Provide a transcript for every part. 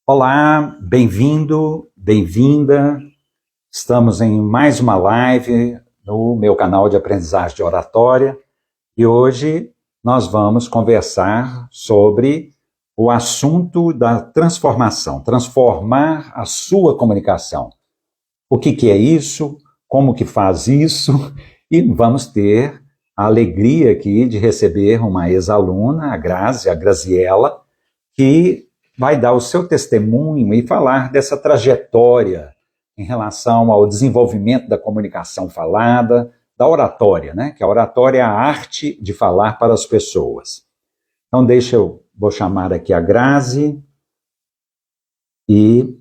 Olá, bem-vindo, bem-vinda. Estamos em mais uma live no meu canal de aprendizagem de oratória e hoje nós vamos conversar sobre o assunto da transformação, transformar a sua comunicação. O que é isso? Como que faz isso? E vamos ter a alegria aqui de receber uma ex-aluna, a Graziella, que vai dar o seu testemunho e falar dessa trajetória em relação ao desenvolvimento da comunicação falada, da oratória, né? Que a oratória é a arte de falar para as pessoas. Então, vou chamar aqui a Grazi e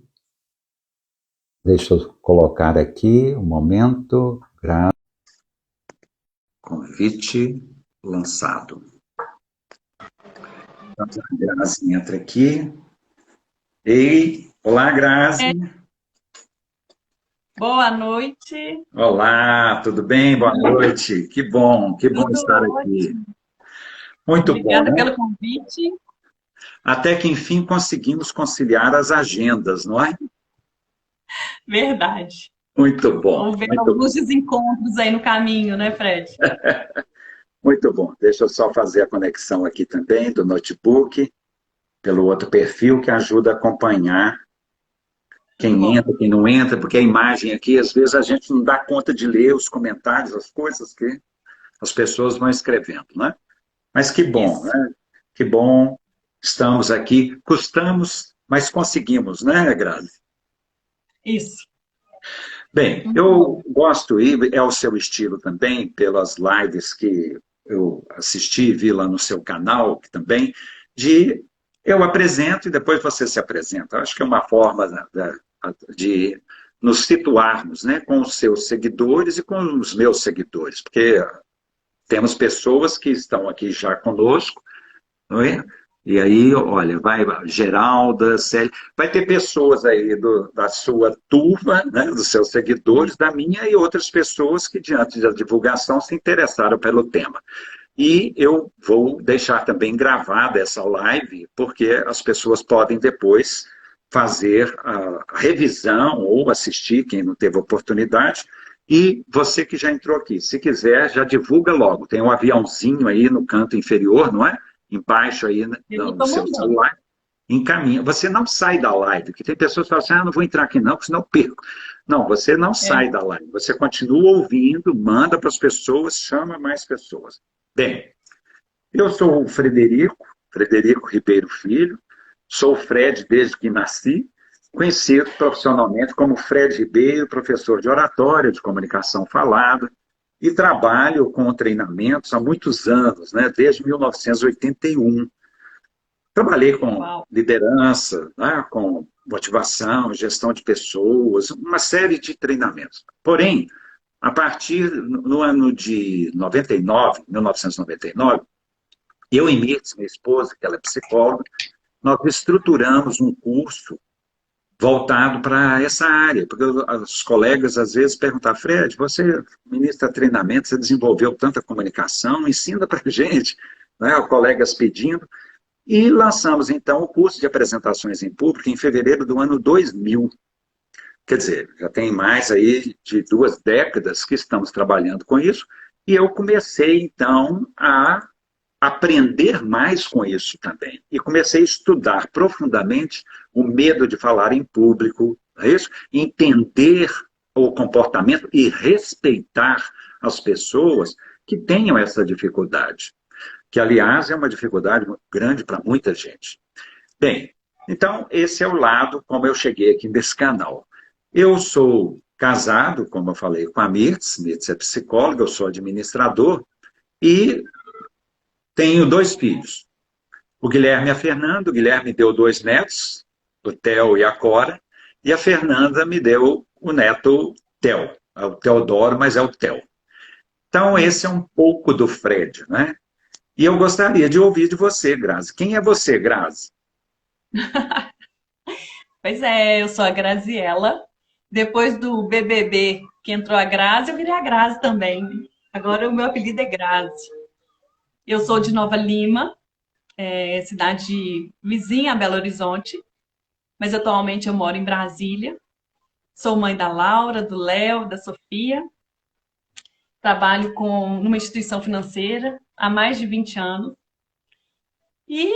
deixa eu colocar aqui um momento. Grazi. Convite lançado. Então, a Grazi entra aqui. Ei, olá, Grazi. Boa noite. Olá, tudo bem? Boa noite. Que bom estar aqui. Muito Obrigada bom, né? pelo convite. Até que, enfim, conseguimos conciliar as agendas, não é? Verdade. Muito bom. Houve alguns desencontros aí no caminho, né, Fred? Muito bom. Deixa eu só fazer a conexão aqui também do notebook, pelo outro perfil, que ajuda a acompanhar quem entra, quem não entra, porque a imagem aqui, às vezes, a gente não dá conta de ler os comentários, as coisas que as pessoas vão escrevendo, né? Mas que bom, né? Que bom, estamos aqui. Custamos, mas conseguimos, né, Grazi? Isso. Bem, eu gosto, e é o seu estilo também, pelas lives que eu assisti e vi lá no seu canal também, de eu apresento e depois você se apresenta. Acho que é uma forma de nos situarmos, né, com os seus seguidores e com os meus seguidores, porque temos pessoas que estão aqui já conosco, não é? E aí, olha, vai Geralda, Célia, vai ter pessoas aí da sua turma, né, dos seus seguidores, da minha e outras pessoas que, diante da divulgação, se interessaram pelo tema. E eu vou deixar também gravada essa live, porque as pessoas podem depois fazer a revisão ou assistir, quem não teve oportunidade. E você que já entrou aqui, se quiser, já divulga logo. Tem um aviãozinho aí no canto inferior, não é? Embaixo aí no seu celular. Encaminha. Você não sai da live, porque tem pessoas que falam assim, não vou entrar aqui não, porque senão eu perco. Não, você não sai da live. Você continua ouvindo, manda para as pessoas, chama mais pessoas. Bem, eu sou o Frederico Ribeiro Filho, sou o Fred desde que nasci, conhecido profissionalmente como Fred Ribeiro, professor de oratória, de comunicação falada, e trabalho com treinamentos há muitos anos, né, desde 1981. Trabalhei com liderança, né, com motivação, gestão de pessoas, uma série de treinamentos. Porém, a partir no ano de 99, 1999, eu e Mirtz, minha esposa, que ela é psicóloga, nós estruturamos um curso voltado para essa área, porque os colegas às vezes perguntam, Fred, você ministra treinamento, você desenvolveu tanta comunicação, ensina para a gente, né, colegas pedindo, e lançamos então o curso de apresentações em público em fevereiro do ano 2000. Quer dizer, já tem mais aí de 2 décadas que estamos trabalhando com isso, e eu comecei então a aprender mais com isso também. E comecei a estudar profundamente o medo de falar em público, não é isso? Entender o comportamento e respeitar as pessoas que tenham essa dificuldade, que, aliás, é uma dificuldade grande para muita gente. Bem, então, esse é o lado como eu cheguei aqui nesse canal. Eu sou casado, como eu falei, com a Mirtz. Mirtz é psicóloga, eu sou administrador, e tenho 2 filhos, o Guilherme e a Fernanda. O Guilherme deu 2 netos, o Theo e a Cora, e a Fernanda me deu o neto Theo. É o Teodoro, mas é o Theo. Então, esse é um pouco do Fred, né? E eu gostaria de ouvir de você, Grazi. Quem é você, Grazi? Pois é, eu sou a Graziella. Depois do BBB que entrou a Grazi, eu virei a Grazi também. Agora o meu apelido é Grazi. Eu sou de Nova Lima, cidade vizinha a Belo Horizonte, mas atualmente eu moro em Brasília. Sou mãe da Laura, do Léo, da Sofia. Trabalho numa instituição financeira há mais de 20 anos. E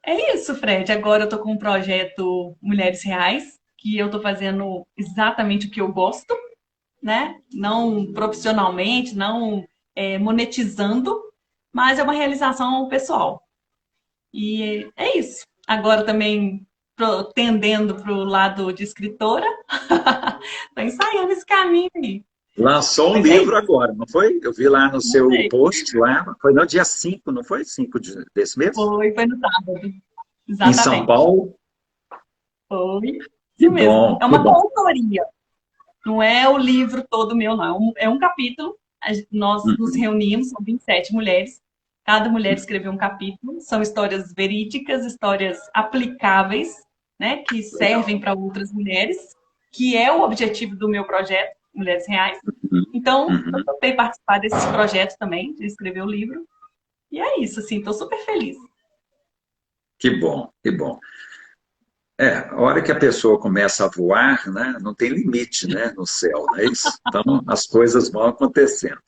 é isso, Fred. Agora eu estou com um projeto Mulheres Reais, que eu estou fazendo exatamente o que eu gosto, né? Não profissionalmente, não monetizando, mas é uma realização pessoal. E é isso. Agora também tendendo para o lado de escritora, estou ensaiando esse caminho aí. Lançou um Mas é livro isso. agora, não foi? Eu vi lá no Não seu sei. post, lá, foi no dia 5, não foi? 5 desse mês? Foi no sábado. Em São Exatamente. Paulo? Foi. Que Isso mesmo. bom, É que uma bom. coautoria. Não é o livro todo meu, não. É um capítulo. Nós nos Uhum. reunimos, são 27 mulheres. Cada mulher escreveu um capítulo. São histórias verídicas, histórias aplicáveis, né? Que Legal. servem para outras mulheres, que é o objetivo do meu projeto, Mulheres Reais. Uhum. Então, eu Uhum. topei participar desse projeto também, de escrever o livro. E é isso, assim, estou super feliz. Que bom, que bom. A hora que a pessoa começa a voar, né, não tem limite, né, no céu, não é isso? Então, as coisas vão acontecendo.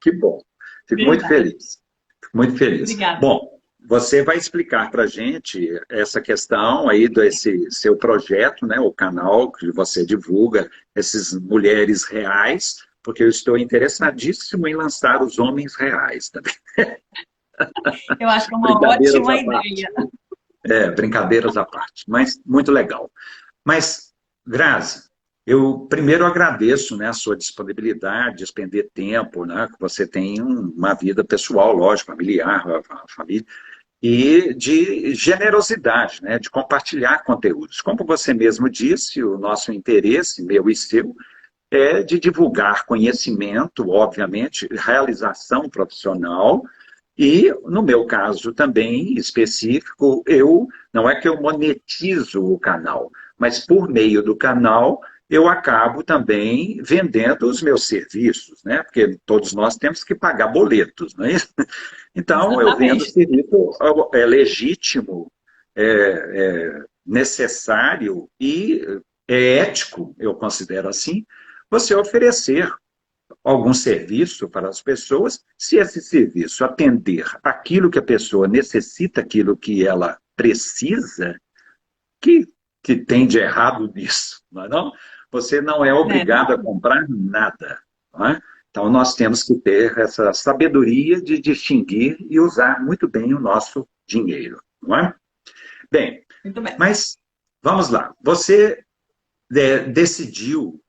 Que bom. Fico muito Verdade. feliz. Fico muito feliz. Obrigada. Bom, você vai explicar para a gente essa questão aí desse seu projeto, né, o canal que você divulga, essas mulheres reais, porque eu estou interessadíssimo em lançar os homens reais também. Eu acho que é uma Brincadeiras ótima à parte. ideia. Brincadeiras à parte, mas muito legal. Mas, Grazi, eu primeiro agradeço, né, a sua disponibilidade, de despender tempo, né, que você tem uma vida pessoal, lógico, familiar, a família, e de generosidade, né, de compartilhar conteúdos. Como você mesmo disse, o nosso interesse, meu e seu, é de divulgar conhecimento, obviamente, realização profissional, e, no meu caso também específico, eu não é que eu monetizo o canal, mas por meio do canal eu acabo também vendendo os meus serviços, né? Porque todos nós temos que pagar boletos, não é isso? Então, eu vendo Exatamente. serviço é legítimo, necessário e é ético, eu considero assim, você oferecer algum serviço para as pessoas, se esse serviço atender aquilo que a pessoa necessita, aquilo que ela precisa, que, que tem de errado nisso, não é não? Você não é Né? obrigado a comprar nada, não é? Então, nós temos que ter essa sabedoria de distinguir e usar muito bem o nosso dinheiro, não é? Bem, Muito bem. mas vamos lá. Você decidiu,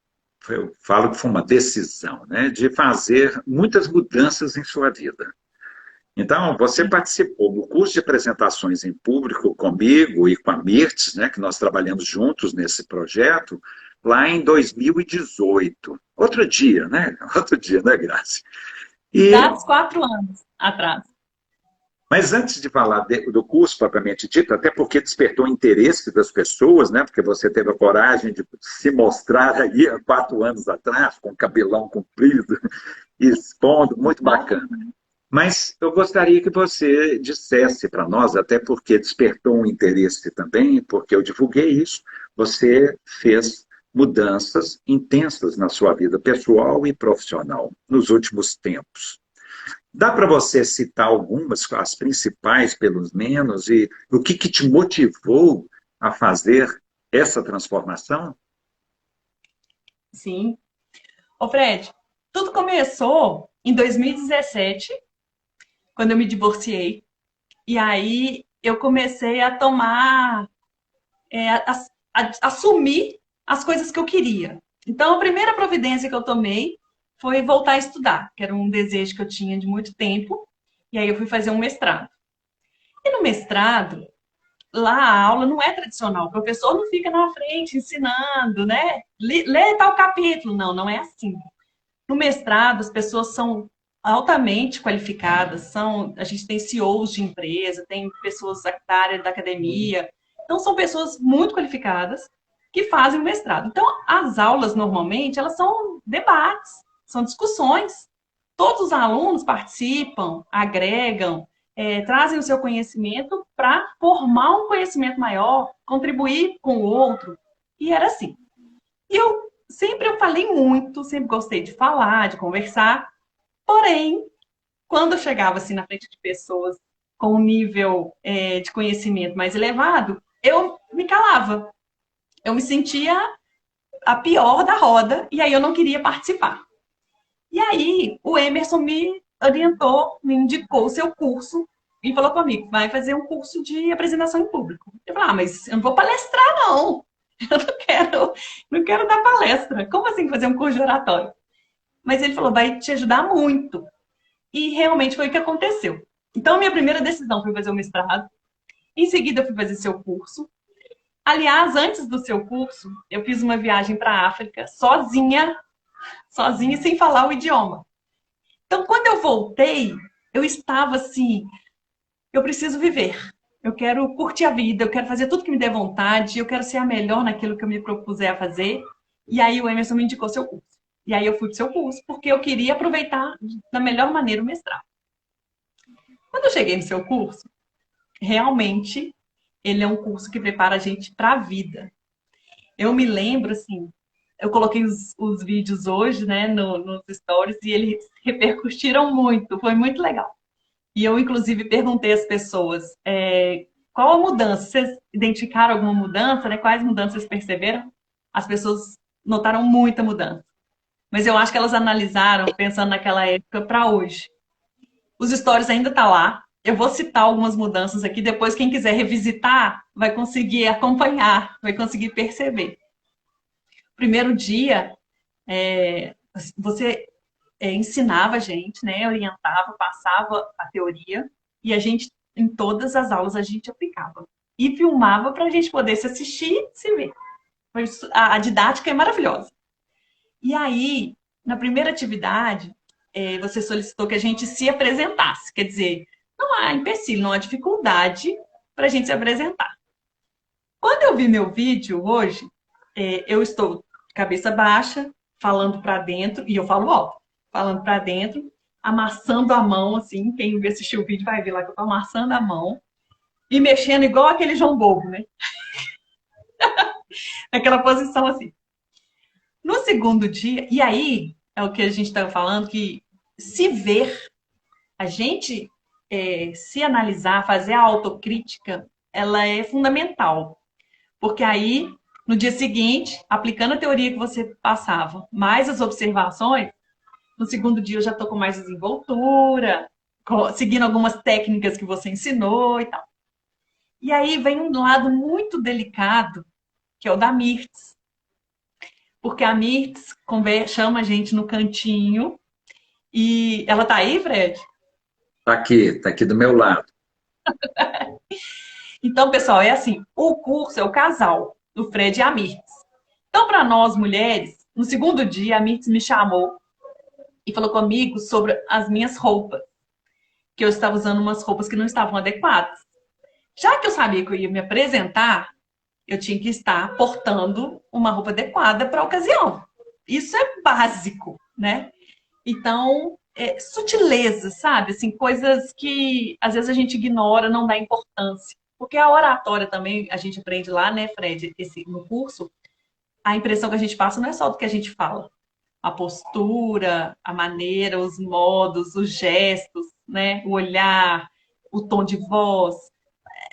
eu falo que foi uma decisão, né, de fazer muitas mudanças em sua vida. Então, você Sim. participou do curso de apresentações em público comigo e com a Mirtes, né, que nós trabalhamos juntos nesse projeto, lá em 2018. Outro dia, né? Outro dia, né, Graça? E Dados 4 anos atrás. Mas antes de falar do curso propriamente dito, até porque despertou o interesse das pessoas, né? Porque você teve a coragem de se mostrar aí há 4 anos atrás, com cabelão comprido, expondo, muito bacana. Exatamente. Mas eu gostaria que você dissesse para nós, até porque despertou um interesse também, porque eu divulguei isso, você fez mudanças intensas na sua vida pessoal e profissional nos últimos tempos. Dá para você citar algumas, as principais, pelo menos, e o que te motivou a fazer essa transformação? Sim. Ô, Fred, tudo começou em 2017, quando eu me divorciei. E aí eu comecei a tomar, assumir as coisas que eu queria. Então, a primeira providência que eu tomei foi voltar a estudar, que era um desejo que eu tinha de muito tempo. E aí eu fui fazer um mestrado. E no mestrado, lá a aula não é tradicional. O professor não fica na frente ensinando, né? Lê tal capítulo. Não, não é assim. No mestrado, as pessoas são altamente qualificadas, a gente tem CEOs de empresa, tem pessoas da área da academia. Então, são pessoas muito qualificadas que fazem o mestrado. Então, as aulas, normalmente, elas são debates, são discussões. Todos os alunos participam, agregam, trazem o seu conhecimento para formar um conhecimento maior, contribuir com o outro. E era assim. E eu falei muito, sempre gostei de falar, de conversar. Porém, quando eu chegava assim na frente de pessoas com um nível de conhecimento mais elevado, eu me calava. Eu me sentia a pior da roda e aí eu não queria participar. E aí o Emerson me orientou, me indicou o seu curso e falou comigo, vai fazer um curso de apresentação em público. Eu falei, mas eu não vou palestrar, não. Eu não quero dar palestra. Como assim fazer um curso de oratório? Mas ele falou, vai te ajudar muito. E realmente foi o que aconteceu. Então, minha primeira decisão foi fazer o mestrado. Em seguida, eu fui fazer seu curso. Aliás, antes do seu curso, eu fiz uma viagem para a África, sozinha e sem falar o idioma. Então, quando eu voltei, eu estava assim, eu preciso viver. Eu quero curtir a vida, eu quero fazer tudo que me der vontade, eu quero ser a melhor naquilo que eu me propuser a fazer. E aí o Emerson me indicou seu curso. E aí eu fui para o seu curso, porque eu queria aproveitar da melhor maneira o mestrado. Quando eu cheguei no seu curso, realmente ele é um curso que prepara a gente para a vida. Eu me lembro, assim, eu coloquei os vídeos hoje, né, nos stories, e eles repercutiram muito, foi muito legal. E eu, inclusive, perguntei às pessoas qual a mudança, vocês identificaram alguma mudança, né? Quais mudanças vocês perceberam? As pessoas notaram muita mudança. Mas eu acho que elas analisaram, pensando naquela época para hoje. Os stories ainda tá lá. Eu vou citar algumas mudanças aqui, depois quem quiser revisitar vai conseguir acompanhar, vai conseguir perceber. Primeiro dia, você ensinava a gente, né? Orientava, passava a teoria e a gente, em todas as aulas, a gente aplicava. E filmava para a gente poder se assistir e se ver. A didática é maravilhosa. E aí, na primeira atividade, você solicitou que a gente se apresentasse. Quer dizer, não há empecilho, não há dificuldade para a gente se apresentar. Quando eu vi meu vídeo hoje, eu estou de cabeça baixa, falando para dentro, e eu falo alto, falando para dentro, amassando a mão, assim, quem assistiu o vídeo vai ver lá que eu estou amassando a mão, e mexendo igual aquele João Bobo, né? Naquela posição assim. No segundo dia, e aí é o que a gente está falando, que se ver, a gente se analisar, fazer a autocrítica, ela é fundamental. Porque aí, no dia seguinte, aplicando a teoria que você passava, mais as observações, no segundo dia eu já estou com mais desenvoltura, seguindo algumas técnicas que você ensinou e tal. E aí vem um lado muito delicado, que é o da Mirtz. Porque a Mirtz chama a gente no cantinho e ela tá aí, Fred? Tá aqui do meu lado. Então, pessoal, é assim, o curso é o casal, do Fred e a Mirtz. Então, para nós mulheres, no segundo dia, a Mirtz me chamou e falou comigo sobre as minhas roupas, que eu estava usando umas roupas que não estavam adequadas. Já que eu sabia que eu ia me apresentar, eu tinha que estar portando uma roupa adequada para a ocasião. Isso é básico, né? Então, sutileza, sabe? Assim, coisas que às vezes a gente ignora, não dá importância. Porque a oratória também, a gente aprende lá, né, Fred, no curso, a impressão que a gente passa não é só do que a gente fala. A postura, a maneira, os modos, os gestos, né? O olhar, o tom de voz.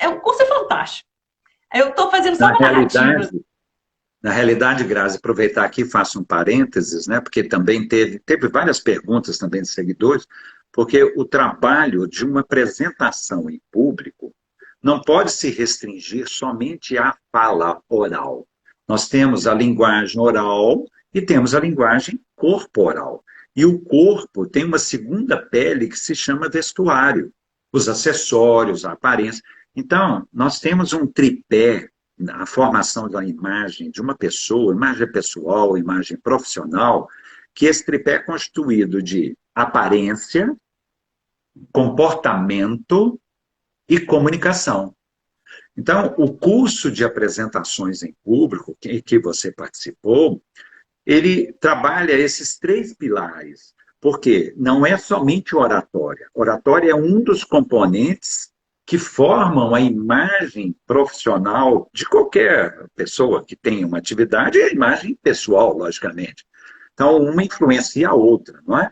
O curso é fantástico. Eu estou fazendo só Na uma narrativa. realidade, Na realidade, Grazi, aproveitar aqui, faço um parênteses, né, porque também teve várias perguntas também de seguidores, porque o trabalho de uma apresentação em público não pode se restringir somente à fala oral. Nós temos a linguagem oral e temos a linguagem corporal. E o corpo tem uma segunda pele que se chama vestuário, os acessórios, a aparência. Então, nós temos um tripé na formação da imagem de uma pessoa, imagem pessoal, imagem profissional, que esse tripé é constituído de aparência, comportamento e comunicação. Então, o curso de apresentações em público, que você participou, ele trabalha esses três pilares, Porque não é somente oratória. Oratória é um dos componentes que formam a imagem profissional de qualquer pessoa que tenha uma atividade e a imagem pessoal, logicamente. Então, uma influencia a outra, não é?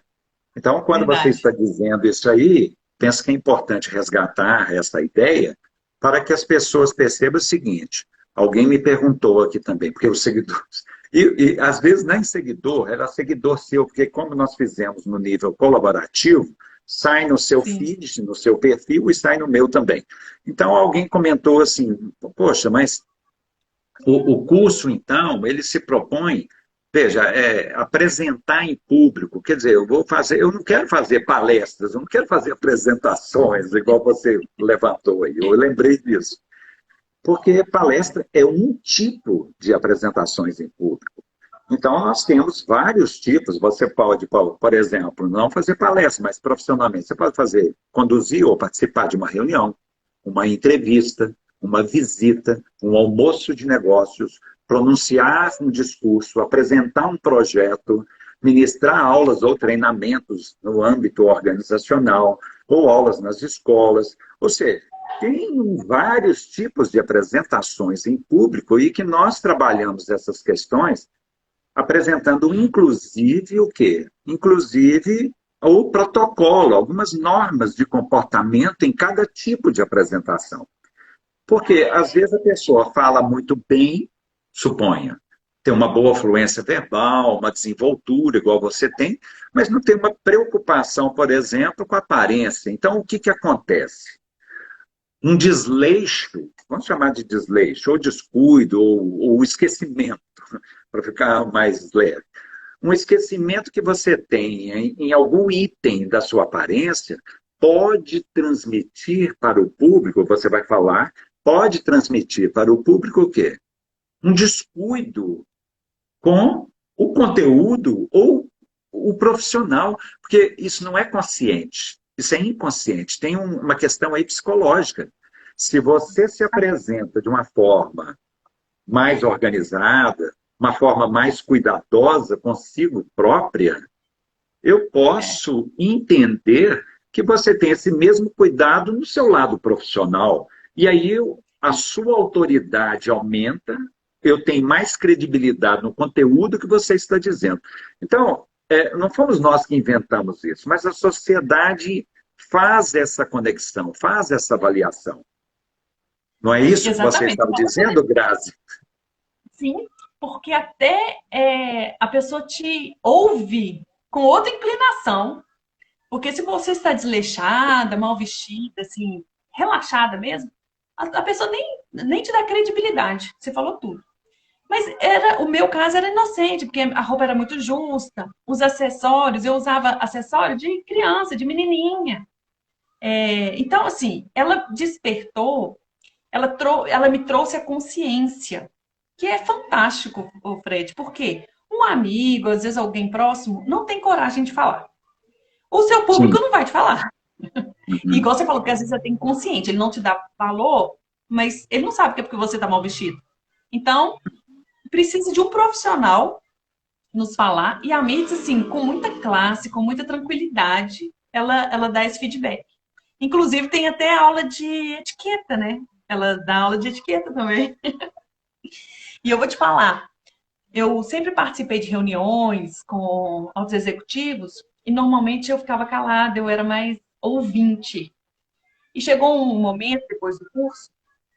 Então, quando você Verdade. está dizendo isso aí, penso que é importante resgatar essa ideia para que as pessoas percebam o seguinte: alguém me perguntou aqui também, porque os seguidores. E às vezes nem seguidor, era seguidor seu, porque como nós fizemos no nível colaborativo, sai no seu Sim. feed, no seu perfil e sai no meu também. Então alguém comentou assim: poxa, mas o curso, então, ele se propõe, veja, apresentar em público. Quer dizer, eu não quero fazer palestras, eu não quero fazer apresentações, igual você levantou aí. Eu lembrei disso. Porque palestra é um tipo de apresentações em público. Então, nós temos vários tipos. Você pode, por exemplo, não fazer palestra, mas profissionalmente, você pode fazer, conduzir ou participar de uma reunião, uma entrevista, uma visita, um almoço de negócios, pronunciar um discurso, apresentar um projeto, ministrar aulas ou treinamentos no âmbito organizacional, ou aulas nas escolas. Ou seja, tem vários tipos de apresentações em público e que nós trabalhamos essas questões apresentando inclusive o quê? Inclusive o protocolo, algumas normas de comportamento em cada tipo de apresentação. Porque às vezes a pessoa fala muito bem, suponha, tem uma boa fluência verbal, uma desenvoltura igual você tem, mas não tem uma preocupação, por exemplo, com a aparência. Então, o que, que acontece? Um desleixo, vamos chamar de desleixo, ou descuido, ou esquecimento, para ficar mais leve. Um esquecimento que você tem em algum item da sua aparência pode transmitir para o público, você vai falar, pode transmitir para o público o quê? Um descuido com o conteúdo ou o profissional, porque isso não é consciente, isso é inconsciente. Tem uma questão aí psicológica. Se você se apresenta de uma forma mais organizada, uma forma mais cuidadosa consigo própria, eu É, posso entender que você tem esse mesmo cuidado no seu lado profissional. E aí a sua autoridade aumenta, eu tenho mais credibilidade no conteúdo que você está dizendo. Então, não fomos nós que inventamos isso, mas a sociedade faz essa conexão, faz essa avaliação. Não é isso que você exatamente. estava dizendo, Grazi? Sim, porque até a pessoa te ouve com outra inclinação. Porque se você está desleixada, mal vestida, assim, relaxada mesmo, a pessoa nem te dá credibilidade. Você falou tudo. Mas o meu caso era inocente, porque a roupa era muito justa, os acessórios, eu usava acessório de criança, de menininha. Então, assim, ela despertou, ela me trouxe a consciência, que é fantástico, o Fred, porque um amigo, às vezes alguém próximo, não tem coragem de falar. O seu público Sim. não vai te falar. E Uhum. igual você falou, que às vezes você tem consciente, ele não te dá valor, mas ele não sabe que é porque você está mal vestido. Então, precisa de um profissional nos falar, e a Mirtz, assim, com muita classe, com muita tranquilidade, ela dá esse feedback. Inclusive, tem até aula de etiqueta, né? Ela dá aula de etiqueta também. E eu vou te falar, eu sempre participei de reuniões com altos executivos e normalmente eu ficava calada, eu era mais ouvinte. E chegou um momento, depois do curso,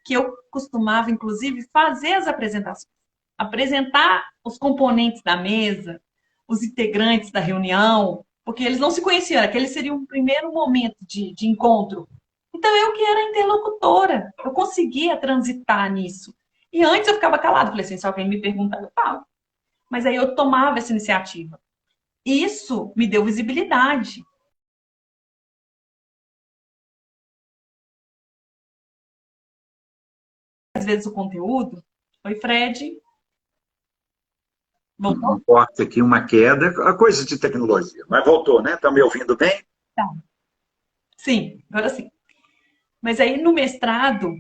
que eu costumava, inclusive, fazer as apresentações. Apresentar os componentes da mesa, os integrantes da reunião, porque eles não se conheciam, aquele seria um primeiro momento de encontro. Então, eu que era interlocutora, eu conseguia transitar nisso. E antes eu ficava calada, falei assim, se alguém me perguntar, eu falo. Mas aí eu tomava essa iniciativa. Isso me deu visibilidade. Às vezes o conteúdo. Oi, Fred. Voltou? Um corte aqui, uma queda, a coisa de tecnologia. Mas voltou, né? Estão me ouvindo bem? Tá. Sim, agora sim. Mas aí no mestrado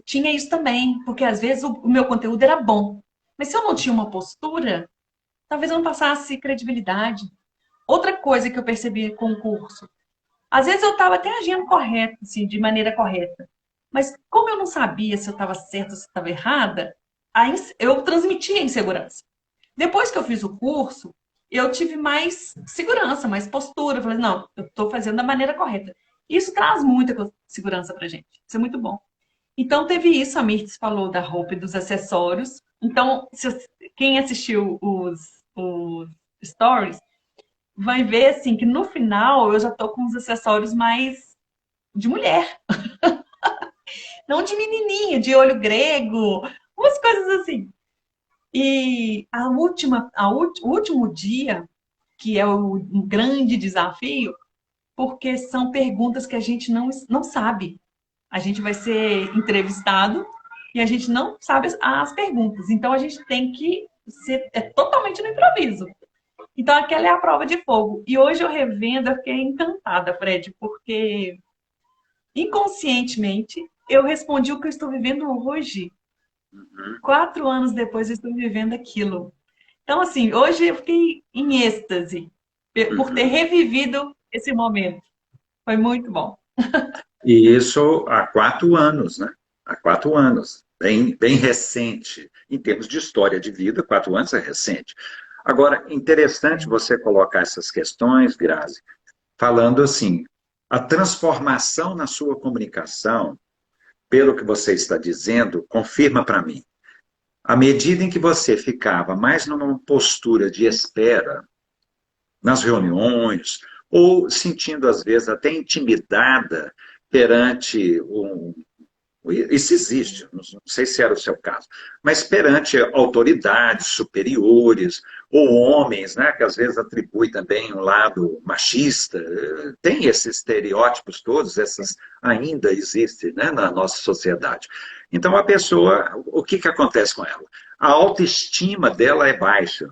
tinha isso também, porque às vezes o meu conteúdo era bom. Mas se eu não tinha uma postura, talvez eu não passasse credibilidade. outra coisa que eu percebi com o curso, às vezes eu estava até agindo correto, assim, de maneira correta. Mas como eu não sabia se eu estava certa ou se estava errada, eu transmitia insegurança. Depois que eu fiz o curso, eu tive mais segurança, mais postura. Eu falei, não, eu estou fazendo da maneira correta. Isso traz muita segurança para gente. Isso é muito bom. Então, teve isso, a Mirtz falou da roupa e dos acessórios. Então, quem assistiu os stories vai ver assim que no final eu já tô com os acessórios mais de mulher, não de menininha, de olho grego, umas coisas assim. E o último dia, que é o grande desafio, porque são perguntas que a gente não sabe. A gente vai ser entrevistado e a gente não sabe as perguntas. Então a gente tem que ser totalmente no improviso. Então aquela é a prova de fogo. E hoje eu revendo, eu fiquei encantada, Fred, porque inconscientemente eu respondi o que eu estou vivendo hoje. 4 anos depois eu estou vivendo aquilo. Então, assim, hoje eu fiquei em êxtase por ter revivido esse momento. Foi muito bom. E isso há 4 anos, né? Há 4 anos, bem recente. Em termos de história de vida, 4 anos é recente. Agora, interessante você colocar essas questões, Grazi, falando assim, a transformação na sua comunicação, pelo que você está dizendo, confirma para mim. À medida em que você ficava mais numa postura de espera, nas reuniões, ou sentindo, às vezes, até intimidada perante isso existe, não sei se era o seu caso, mas perante autoridades superiores, ou homens, né, que às vezes atribui também um lado machista, tem esses estereótipos todos, essas ainda existem, né, na nossa sociedade. Então a pessoa, o que acontece com ela? A autoestima dela é baixa,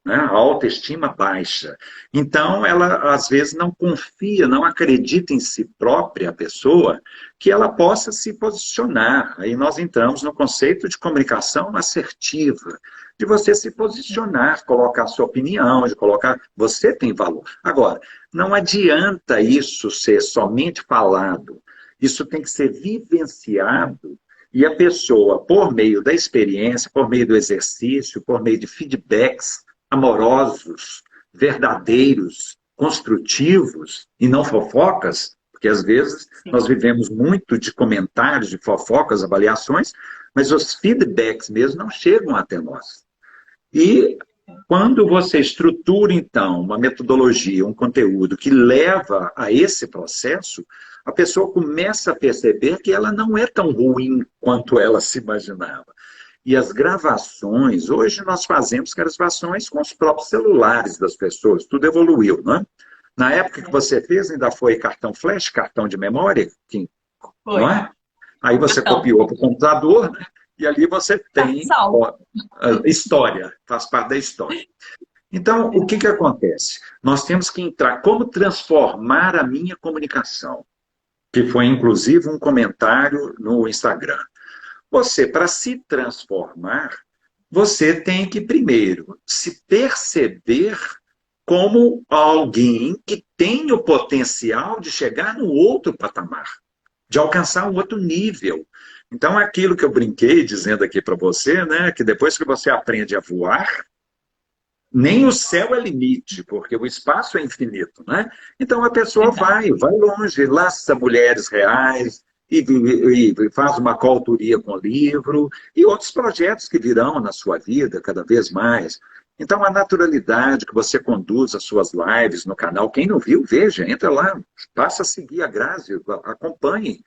né? A autoestima baixa. Então, ela, às vezes, não confia, não acredita em si própria, a pessoa, que ela possa se posicionar. Aí nós entramos no conceito de comunicação assertiva, de você se posicionar, colocar sua opinião, de colocar... Você tem valor. Agora, não adianta isso ser somente falado. Isso tem que ser vivenciado e a pessoa, por meio da experiência, por meio do exercício, por meio de feedbacks, amorosos, verdadeiros, construtivos e não fofocas, porque às vezes nós vivemos muito de comentários, de fofocas, avaliações, mas os feedbacks mesmo não chegam até nós. E quando você estrutura, então, uma metodologia, um conteúdo que leva a esse processo, a pessoa começa a perceber que ela não é tão ruim quanto ela se imaginava. E as gravações, hoje nós fazemos gravações com os próprios celulares das pessoas, tudo evoluiu, não é? Na época que você fez, ainda foi cartão flash, cartão de memória, não é? Aí você copiou para o computador, né? E ali você tem história, faz parte da história. Então, o que acontece? Nós temos que entrar, como transformar a minha comunicação, que foi inclusive um comentário no Instagram. Você, para se transformar, você tem que, primeiro, se perceber como alguém que tem o potencial de chegar no outro patamar, de alcançar um outro nível. Então, aquilo que eu brinquei dizendo aqui para você, né, que depois que você aprende a voar, nem o céu é limite, porque o espaço é infinito, né? Então, a pessoa vai longe, laça mulheres reais, e faz uma coautoria com livro, e outros projetos que virão na sua vida cada vez mais. Então, a naturalidade que você conduz as suas lives no canal, quem não viu, veja, entra lá, passa a seguir a Grazi, acompanhe.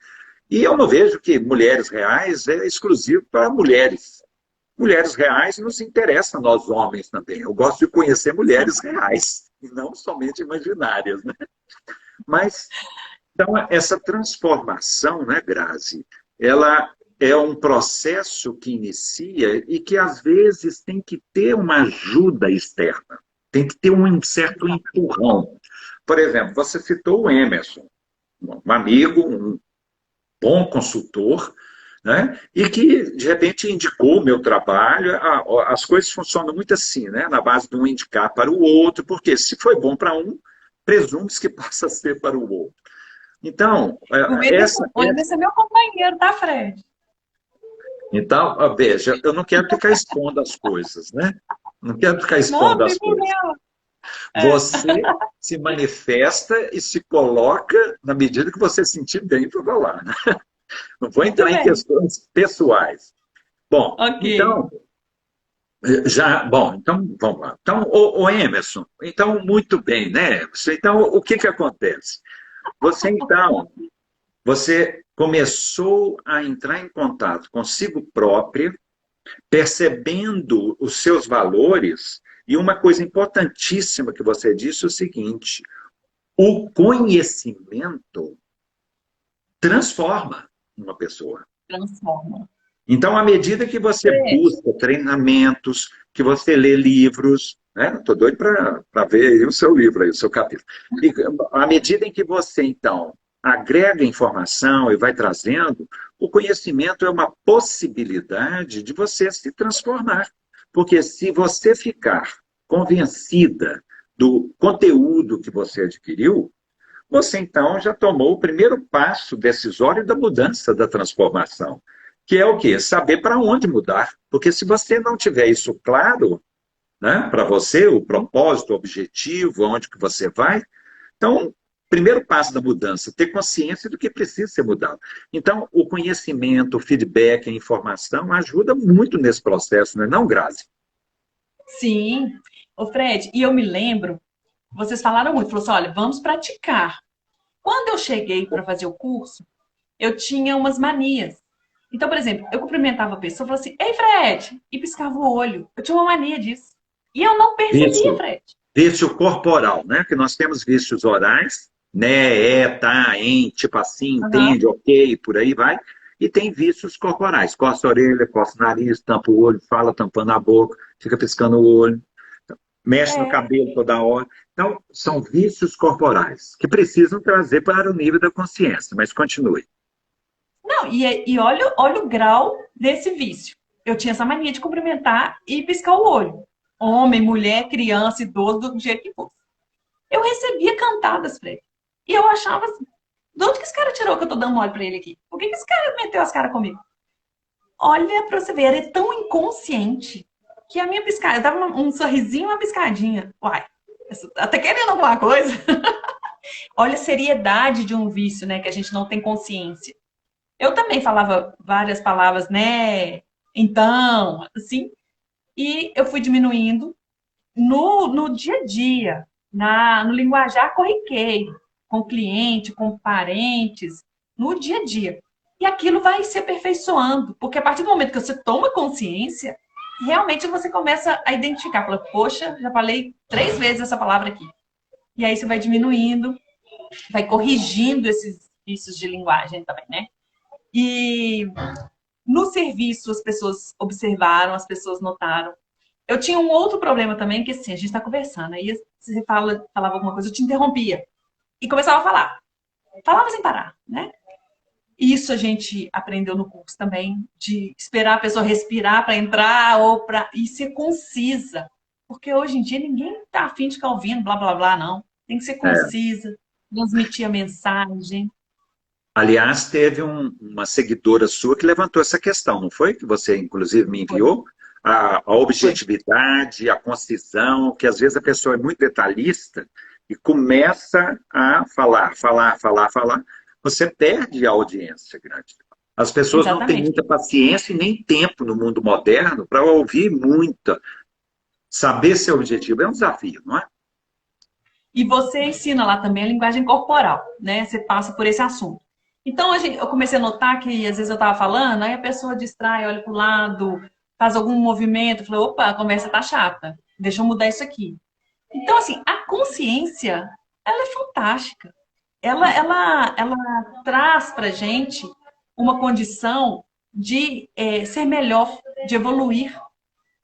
E eu não vejo que Mulheres Reais é exclusivo para mulheres. Mulheres reais nos interessa a nós homens também. Eu gosto de conhecer mulheres reais, e não somente imaginárias, né? Mas então, essa transformação, né, Grazi, ela é um processo que inicia e que, às vezes, tem que ter uma ajuda externa, tem que ter um certo empurrão. Por exemplo, você citou o Emerson, um amigo, um bom consultor, né? E que, de repente, indicou o meu trabalho. As coisas funcionam muito assim, né? Na base de um indicar para o outro, porque se foi bom para um, presume-se que possa ser para o outro. Então, O Emerson é meu companheiro, tá, Fred? então, veja, eu não quero ficar expondo as coisas, né? Não quero ficar Não, expondo não as tem coisas. problema. É. Você se manifesta e se coloca na medida que você sentir bem para falar, né? Não vou Muito entrar em bem. questões pessoais. Bom, Ok. então, então vamos lá. Então, o Emerson, então muito bem, né? Então, o que que acontece? Então, você começou a entrar em contato consigo própria, percebendo os seus valores, e uma coisa importantíssima que você disse é o seguinte: o conhecimento transforma uma pessoa. Transforma. Então, à medida que você Fred, busca treinamentos, que você lê livros, né? Estou doido para ver aí o seu livro, aí, o seu capítulo. E à medida em que você, então, agrega informação e vai trazendo, o conhecimento é uma possibilidade de você se transformar. Porque se você ficar convencida do conteúdo que você adquiriu, você então já tomou o primeiro passo decisório da mudança, da transformação, que é o quê? Saber para onde mudar. Porque se você não tiver isso claro, né, para você, o propósito, o objetivo, aonde que você vai, então, primeiro passo da mudança, ter consciência do que precisa ser mudado. Então, o conhecimento, o feedback, a informação ajuda muito nesse processo, não é não, Grazi? sim. Ô, Fred, e eu me lembro, vocês falaram muito, falou assim, olha, vamos praticar. Quando eu cheguei para fazer o curso, eu tinha umas manias. Então, por exemplo, eu cumprimentava a pessoa e falava assim, ei, Fred, e piscava o olho. Eu tinha uma mania disso. E eu não percebia, Vício, Fred. vício corporal, né? Que nós temos vícios orais, né, tá, em, tipo assim, Aham. entende, ok, por aí vai. E tem vícios corporais, coça a orelha, coça o nariz, tampa o olho, fala tampando a boca, fica piscando o olho, mexe no É. cabelo toda hora. Então, são vícios corporais que precisam trazer para o nível da consciência, mas continue. Não, e olha o grau desse vício. Eu tinha essa mania de cumprimentar e piscar o olho. Homem, mulher, criança, idoso, do jeito que fosse. Eu recebia cantadas pra ele. E eu achava assim, de onde que esse cara tirou que eu tô dando mole pra ele aqui? Por que esse cara meteu as caras comigo? Olha pra você ver, era tão inconsciente que a minha piscada, eu dava um sorrisinho, uma piscadinha. Uai, tá querendo alguma coisa? Olha a seriedade de um vício, né, que a gente não tem consciência. Eu também falava várias palavras, né? Então, assim, e eu fui diminuindo no dia a dia, no linguajar corriqueiro, com o cliente, com parentes, no dia a dia. E aquilo vai se aperfeiçoando, porque a partir do momento que você toma consciência, realmente você começa a identificar, fala, poxa, já falei 3 vezes essa palavra aqui. E aí você vai diminuindo, vai corrigindo esses vícios de linguagem também, né? E no serviço as pessoas observaram, as pessoas notaram. Eu tinha um outro problema também, que assim, a gente está conversando, aí você falava alguma coisa, eu te interrompia. E começava a falar. Falava sem parar, né? Isso a gente aprendeu no curso também, de esperar a pessoa respirar para entrar ou para e ser concisa. Porque hoje em dia ninguém está afim de ficar ouvindo blá blá blá, não. Tem que ser É. concisa, transmitir a mensagem. Aliás, teve uma seguidora sua que levantou essa questão, não foi? Que você, inclusive, me Foi, enviou. A foi. objetividade, a concisão, que às vezes a pessoa é muito detalhista e começa a falar, falar, falar, falar. Você perde a audiência grande. As pessoas não têm Exatamente. muita paciência e nem tempo no mundo moderno para ouvir muita. Saber seu objetivo é um desafio, não é? E você ensina lá também a linguagem corporal, né? Você passa por esse assunto. Então, eu comecei a notar que às vezes eu estava falando, aí a pessoa distrai, olha para o lado, faz algum movimento, falou, opa, a conversa tá chata, deixa eu mudar isso aqui. Então, assim, a consciência, ela é fantástica. Ela traz para gente uma condição de ser melhor, de evoluir.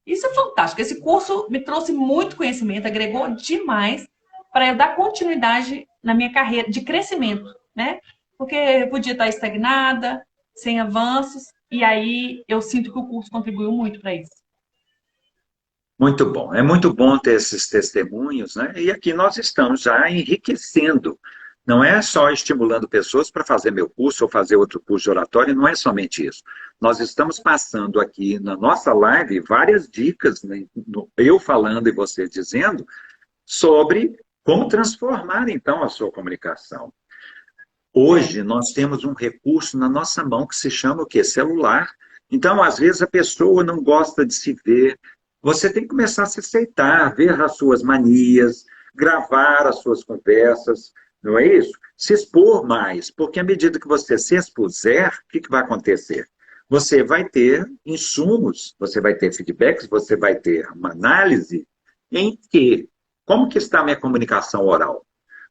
Isso é fantástico. Esse curso me trouxe muito conhecimento, agregou demais para eu dar continuidade na minha carreira de crescimento, né? Porque eu podia estar estagnada, sem avanços, E aí eu sinto que o curso contribuiu muito para isso. Muito bom. É muito bom ter esses testemunhos, né? E aqui nós estamos já enriquecendo. Não é só estimulando pessoas para fazer meu curso ou fazer outro curso de oratório, não é somente isso. Nós estamos passando aqui na nossa live várias dicas, né? Eu falando e você dizendo, sobre como transformar então a sua comunicação. É, Hoje nós temos um recurso na nossa mão que se chama o quê? Celular. Então, às vezes, a pessoa não gosta de se ver. Você tem que começar a se aceitar, ver as suas manias, gravar as suas conversas, não é isso? Se expor mais, porque à medida que você se expuser, o que vai acontecer? Você vai ter insumos, você vai ter feedbacks, você vai ter uma análise em que, como que está a minha comunicação oral?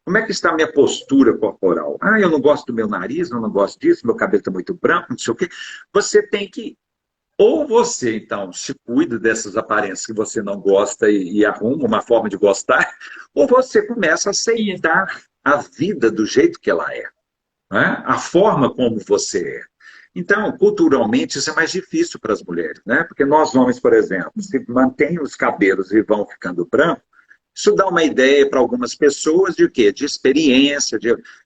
Como é que está a minha postura corporal? Ah, eu não gosto do meu nariz, eu não gosto disso, meu cabelo está muito branco, não sei o quê. Você tem que, ou você, então, se cuida dessas aparências que você não gosta e arruma uma forma de gostar, ou você começa a isso. aceitar a vida do jeito que ela é, né? A forma como você é. Então, culturalmente, isso é mais difícil para as mulheres, né? Porque nós homens, por exemplo, se mantêm os cabelos e vão ficando brancos, isso dá uma ideia para algumas pessoas de quê? De experiência,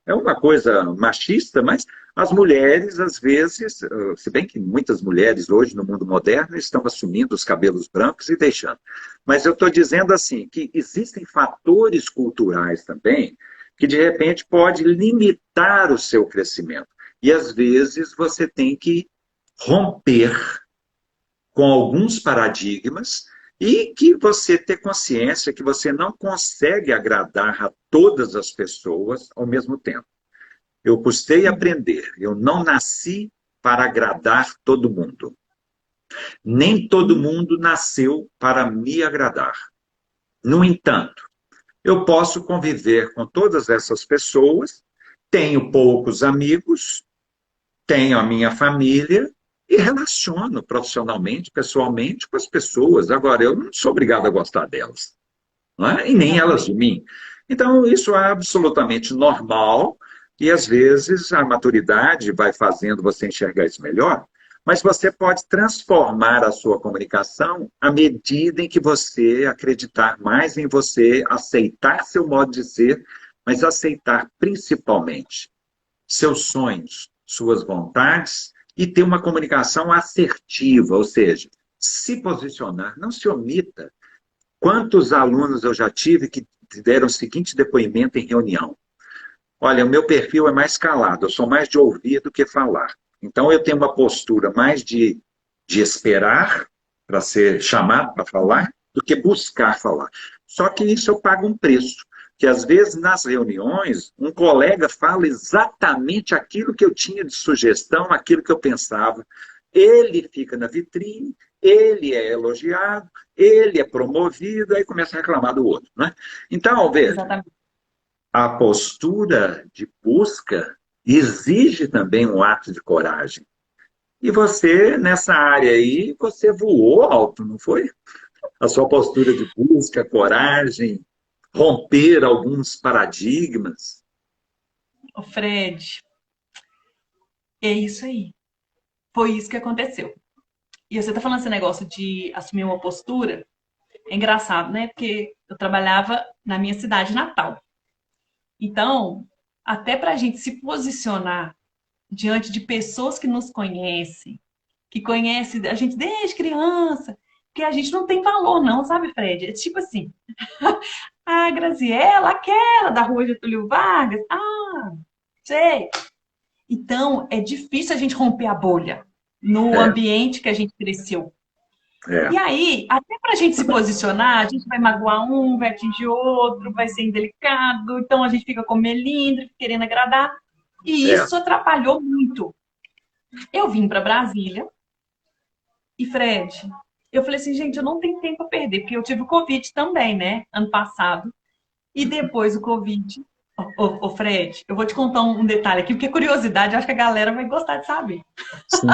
é uma coisa machista, mas as mulheres, às vezes, se bem que muitas mulheres hoje no mundo moderno estão assumindo os cabelos brancos e deixando. Mas eu estou dizendo assim, que existem fatores culturais também que de repente pode limitar o seu crescimento. E às vezes você tem que romper com alguns paradigmas e que você ter consciência que você não consegue agradar a todas as pessoas ao mesmo tempo. Eu custei aprender, eu não nasci para agradar todo mundo. Nem todo mundo nasceu para me agradar. No entanto, eu posso conviver com todas essas pessoas, tenho poucos amigos, tenho a minha família e relaciono profissionalmente, pessoalmente com as pessoas. Agora, eu não sou obrigado a gostar delas, não é? E nem elas de Exatamente. mim. Então, isso é absolutamente normal e, às vezes, a maturidade vai fazendo você enxergar isso melhor, mas você pode transformar a sua comunicação à medida em que você acreditar mais em você, aceitar seu modo de ser, mas aceitar principalmente seus sonhos, suas vontades e ter uma comunicação assertiva, ou seja, se posicionar, não se omita. Quantos alunos eu já tive que deram o seguinte depoimento em reunião? Olha, o meu perfil é mais calado, eu sou mais de ouvir do que falar. Então, eu tenho uma postura mais de esperar para ser chamado para falar do que buscar falar. Só que isso eu pago um preço, que às vezes nas reuniões um colega fala exatamente aquilo que eu tinha de sugestão, aquilo que eu pensava. Ele fica na vitrine, ele é elogiado, ele é promovido, aí começa a reclamar do outro. Né? Então, veja, Exatamente. a postura de busca exige também um ato de coragem. E você, nessa área aí, você voou alto, não foi? A sua postura de busca, coragem, romper alguns paradigmas. O Fred, é isso aí. Foi isso que aconteceu. E você tá falando esse negócio de assumir uma postura, é engraçado, né? Porque eu trabalhava na minha cidade natal. Então, até para a gente se posicionar diante de pessoas que nos conhecem, que conhecem a gente desde criança, que a gente não tem valor, não, sabe, Fred? É tipo assim, a Graziella, aquela da rua Getúlio Vargas, ah, sei. Então, é difícil a gente romper a bolha no É, ambiente que a gente cresceu. E é, aí, até para a gente se posicionar, a gente vai magoar um, vai atingir outro, vai ser indelicado, então a gente fica com melindre, querendo agradar. E é. isso atrapalhou muito. Eu vim para Brasília e, Fred, eu falei assim, gente, eu não tenho tempo a perder, porque eu tive o Covid também, né, ano passado. E depois o Covid. Ô, Fred, eu vou te contar um detalhe aqui, porque é curiosidade, eu acho que a galera vai gostar de saber. Sim.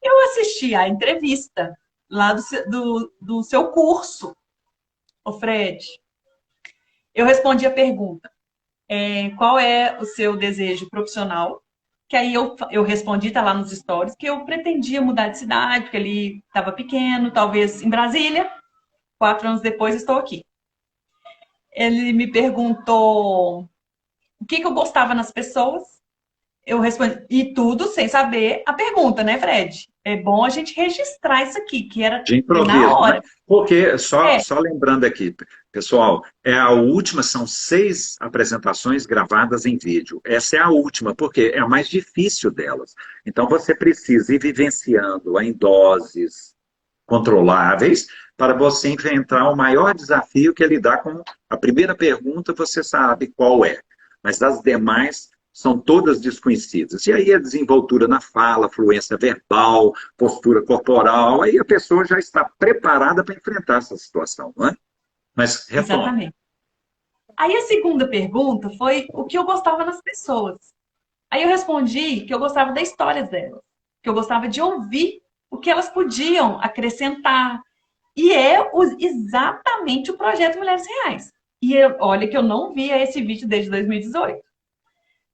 Eu assisti a entrevista lá do seu curso, ô Fred. Eu respondi a pergunta: qual é o seu desejo profissional? que aí eu respondi, tá lá nos stories, que eu pretendia mudar de cidade, porque ele estava pequeno, talvez em Brasília. 4 anos depois estou aqui. Ele me perguntou o que eu gostava nas pessoas. Eu respondi, e tudo sem saber a pergunta, né, Fred? É bom a gente registrar isso aqui, que era De na improviso, né? hora. Porque, só, É, só lembrando aqui, pessoal, é a última, são 6 apresentações gravadas em vídeo. Essa é a última, porque é a mais difícil delas. Então, você precisa ir vivenciando em doses controláveis para você enfrentar o maior desafio que é lidar com a primeira pergunta, você sabe qual é, mas as demais são todas desconhecidas. E aí a desenvoltura na fala, fluência verbal, postura corporal, aí a pessoa já está preparada para enfrentar essa situação, não é? Mas retoma. exatamente. Aí a segunda pergunta foi o que eu gostava nas pessoas. Aí eu respondi que eu gostava da história delas, que eu gostava de ouvir o que elas podiam acrescentar. E é exatamente o projeto Mulheres Reais. Olha que eu não via esse vídeo desde 2018.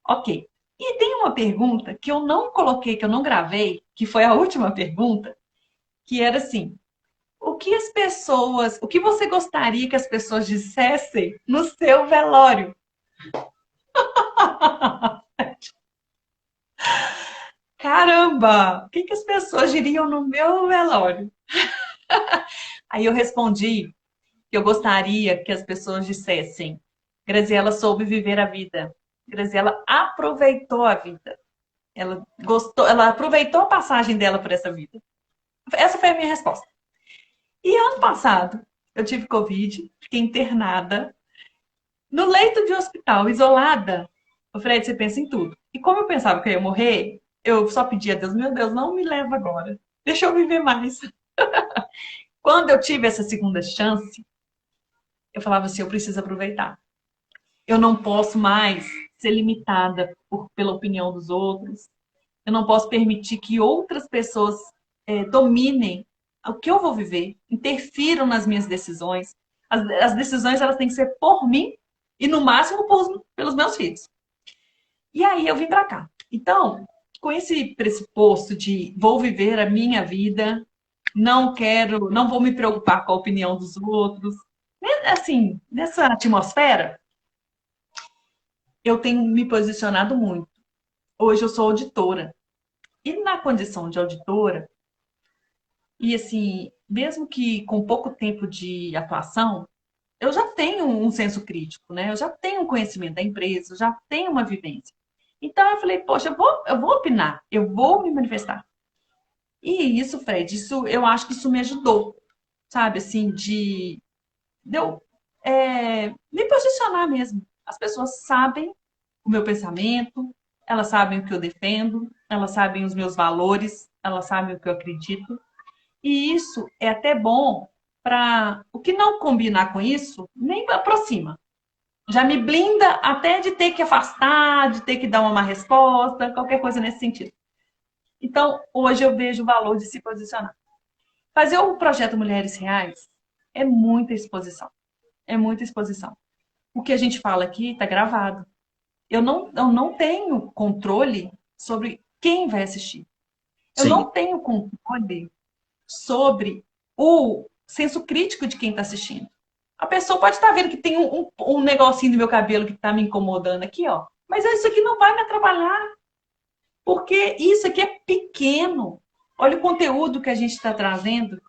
Ok. E tem uma pergunta que eu não coloquei, que eu não gravei, que foi a última pergunta, que era assim: o que você gostaria que as pessoas dissessem no seu velório? Caramba! O que as pessoas diriam no meu velório? Aí eu respondi que eu gostaria que as pessoas dissessem: Graziela soube viver a vida. Graziela aproveitou a vida. Ela gostou, ela aproveitou a passagem dela por essa vida. Essa foi a minha resposta. E ano passado, eu tive Covid, fiquei internada, no leito de hospital, isolada. O Fred, você pensa em tudo. E como eu pensava que eu ia morrer, eu só pedi a Deus, meu Deus, não me leva agora. Deixa eu viver mais. Quando eu tive essa segunda chance, eu falava assim, eu preciso aproveitar. Eu não posso mais ser limitada pela opinião dos outros. Eu não posso permitir que outras pessoas dominem o que eu vou viver, interfiram nas minhas decisões. As decisões elas têm que ser por mim e no máximo pelos meus filhos. E aí eu vim para cá. Então, com esse pressuposto de vou viver a minha vida, não vou me preocupar com a opinião dos outros, né, assim, nessa atmosfera, eu tenho me posicionado muito. Hoje eu sou auditora. E na condição de auditora, e assim, mesmo que com pouco tempo de atuação, eu já tenho um senso crítico, né? Eu já tenho um conhecimento da empresa, eu já tenho uma vivência. Então eu falei, poxa, eu vou opinar, eu vou me manifestar. E isso, Fred, isso, eu acho que isso me ajudou, sabe? Assim, de eu me posicionar mesmo. As pessoas sabem o meu pensamento, elas sabem o que eu defendo, elas sabem os meus valores, elas sabem o que eu acredito. E isso é até bom para o que não combinar com isso, nem aproxima. Já me blinda até de ter que afastar, de ter que dar uma má resposta, qualquer coisa nesse sentido. Então, hoje eu vejo o valor de se posicionar. Fazer o projeto Mulheres Reais é muita exposição. É muita exposição. O que a gente fala aqui está gravado. Eu não tenho controle sobre quem vai assistir. Eu Sim. não tenho controle sobre o senso crítico de quem está assistindo. A pessoa pode estar vendo que tem um negocinho do meu cabelo que está me incomodando aqui, ó. Mas isso aqui não vai me atrapalhar, porque isso aqui é pequeno. Olha o conteúdo que a gente está trazendo.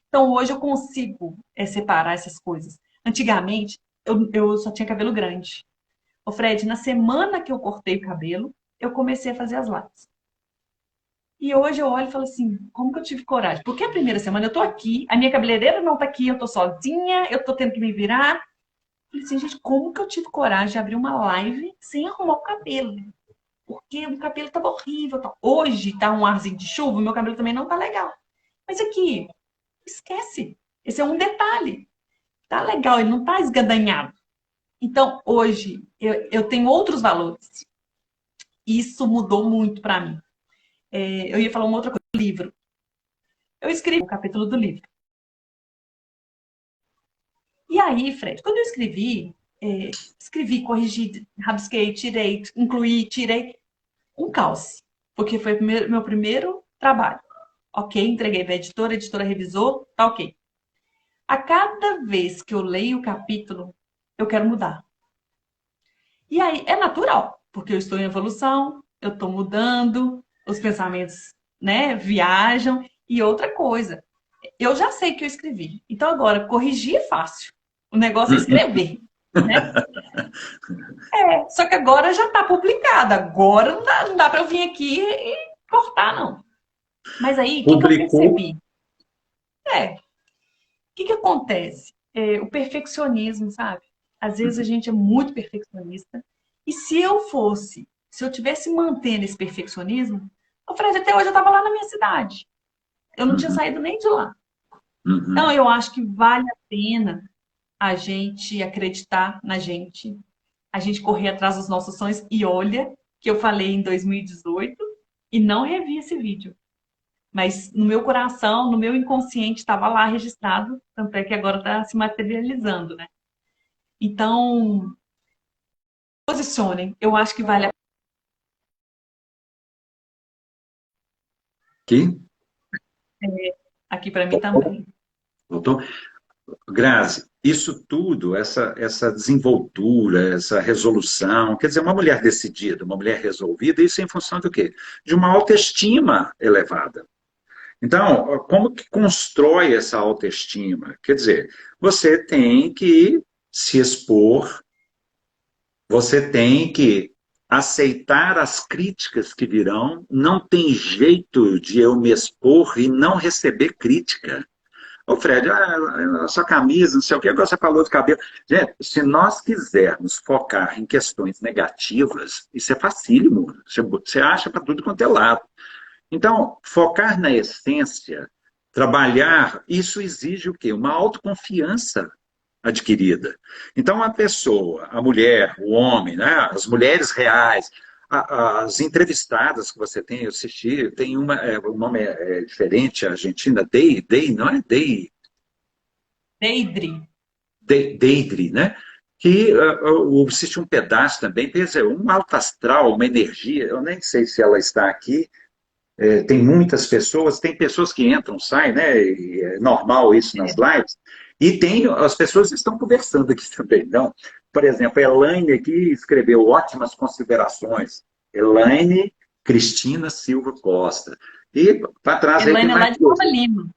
Então, hoje eu consigo separar essas coisas. Antigamente, eu só tinha cabelo grande. Ô, Fred, na semana que eu cortei o cabelo, eu comecei a fazer as lives. E hoje eu olho e falo assim, como que eu tive coragem? Porque a primeira semana eu tô aqui, a minha cabeleireira não tá aqui, eu tô sozinha, eu tô tendo que me virar. Eu falei assim, gente, como que eu tive coragem de abrir uma live sem arrumar o cabelo? Porque o cabelo tava horrível. Tá? Hoje tá um arzinho de chuva, meu cabelo também não tá legal. Mas aqui, esquece. Esse é um detalhe. Tá legal, ele não tá esgadanhado. Então, hoje, eu tenho outros valores. Isso mudou muito para mim. Eu ia falar uma outra coisa, livro. Eu escrevi o capítulo do livro. E aí, Fred, quando eu escrevi, corrigi, rabisquei, tirei, incluí, tirei. um caos, porque foi meu primeiro trabalho. Ok, entreguei para a editora revisou, tá ok. A cada vez que eu leio o capítulo, eu quero mudar. E aí é natural, porque eu estou em evolução, eu estou mudando, os pensamentos, né, viajam. E outra coisa, eu já sei que eu escrevi. Então agora, corrigir é fácil. O negócio é escrever, né? Só que agora já está publicado. Agora não dá para eu vir aqui e cortar, não. Mas aí, o que, que eu Publicou. percebi? O que, que acontece? O perfeccionismo, sabe? Às vezes a gente é muito perfeccionista. E se eu tivesse mantendo esse perfeccionismo, o Fred, até hoje eu estava lá na minha cidade. Eu não tinha Uhum, saído nem de lá. Então, uhum. eu acho que vale a pena a gente acreditar na gente, a gente correr atrás dos nossos sonhos. E olha, que eu falei em 2018 e não revi esse vídeo. Mas no meu coração, no meu inconsciente, estava lá registrado, tanto é que agora está se materializando, né? Então, posicionem. Eu acho que vale a Aqui? pena aqui para mim também. Voltou? Grazi, isso tudo, essa desenvoltura, essa resolução, quer dizer, uma mulher decidida, uma mulher resolvida, isso é em função do quê? De uma autoestima elevada. Então, como que constrói essa autoestima? Quer dizer, você tem que se expor, você tem que aceitar as críticas que virão, não tem jeito de eu me expor e não receber crítica. Ô Fred, a sua camisa, não sei o que, agora você falou do cabelo. Gente, se nós quisermos focar em questões negativas, isso é facílimo. Você acha para tudo quanto é lado. Então, focar na essência, trabalhar, isso exige o quê? Uma autoconfiança adquirida. Então, a pessoa, a mulher, o homem, né? As mulheres reais, as entrevistadas que você tem, eu assisti, tem uma, o nome é diferente, a Argentina, não é Deidre. Deidre, né? Que eu assisti um pedaço também, pensa, um alto astral, uma energia, eu nem sei se ela está aqui, tem muitas pessoas, tem pessoas que entram, saem, né? E é normal isso nas lives. E tem as pessoas que estão conversando aqui também, não? Por exemplo, a Elaine aqui escreveu ótimas considerações. Elaine Cristina Silva Costa. E para trás aí tem Elaine é mais lá de Nova coisa. Lima.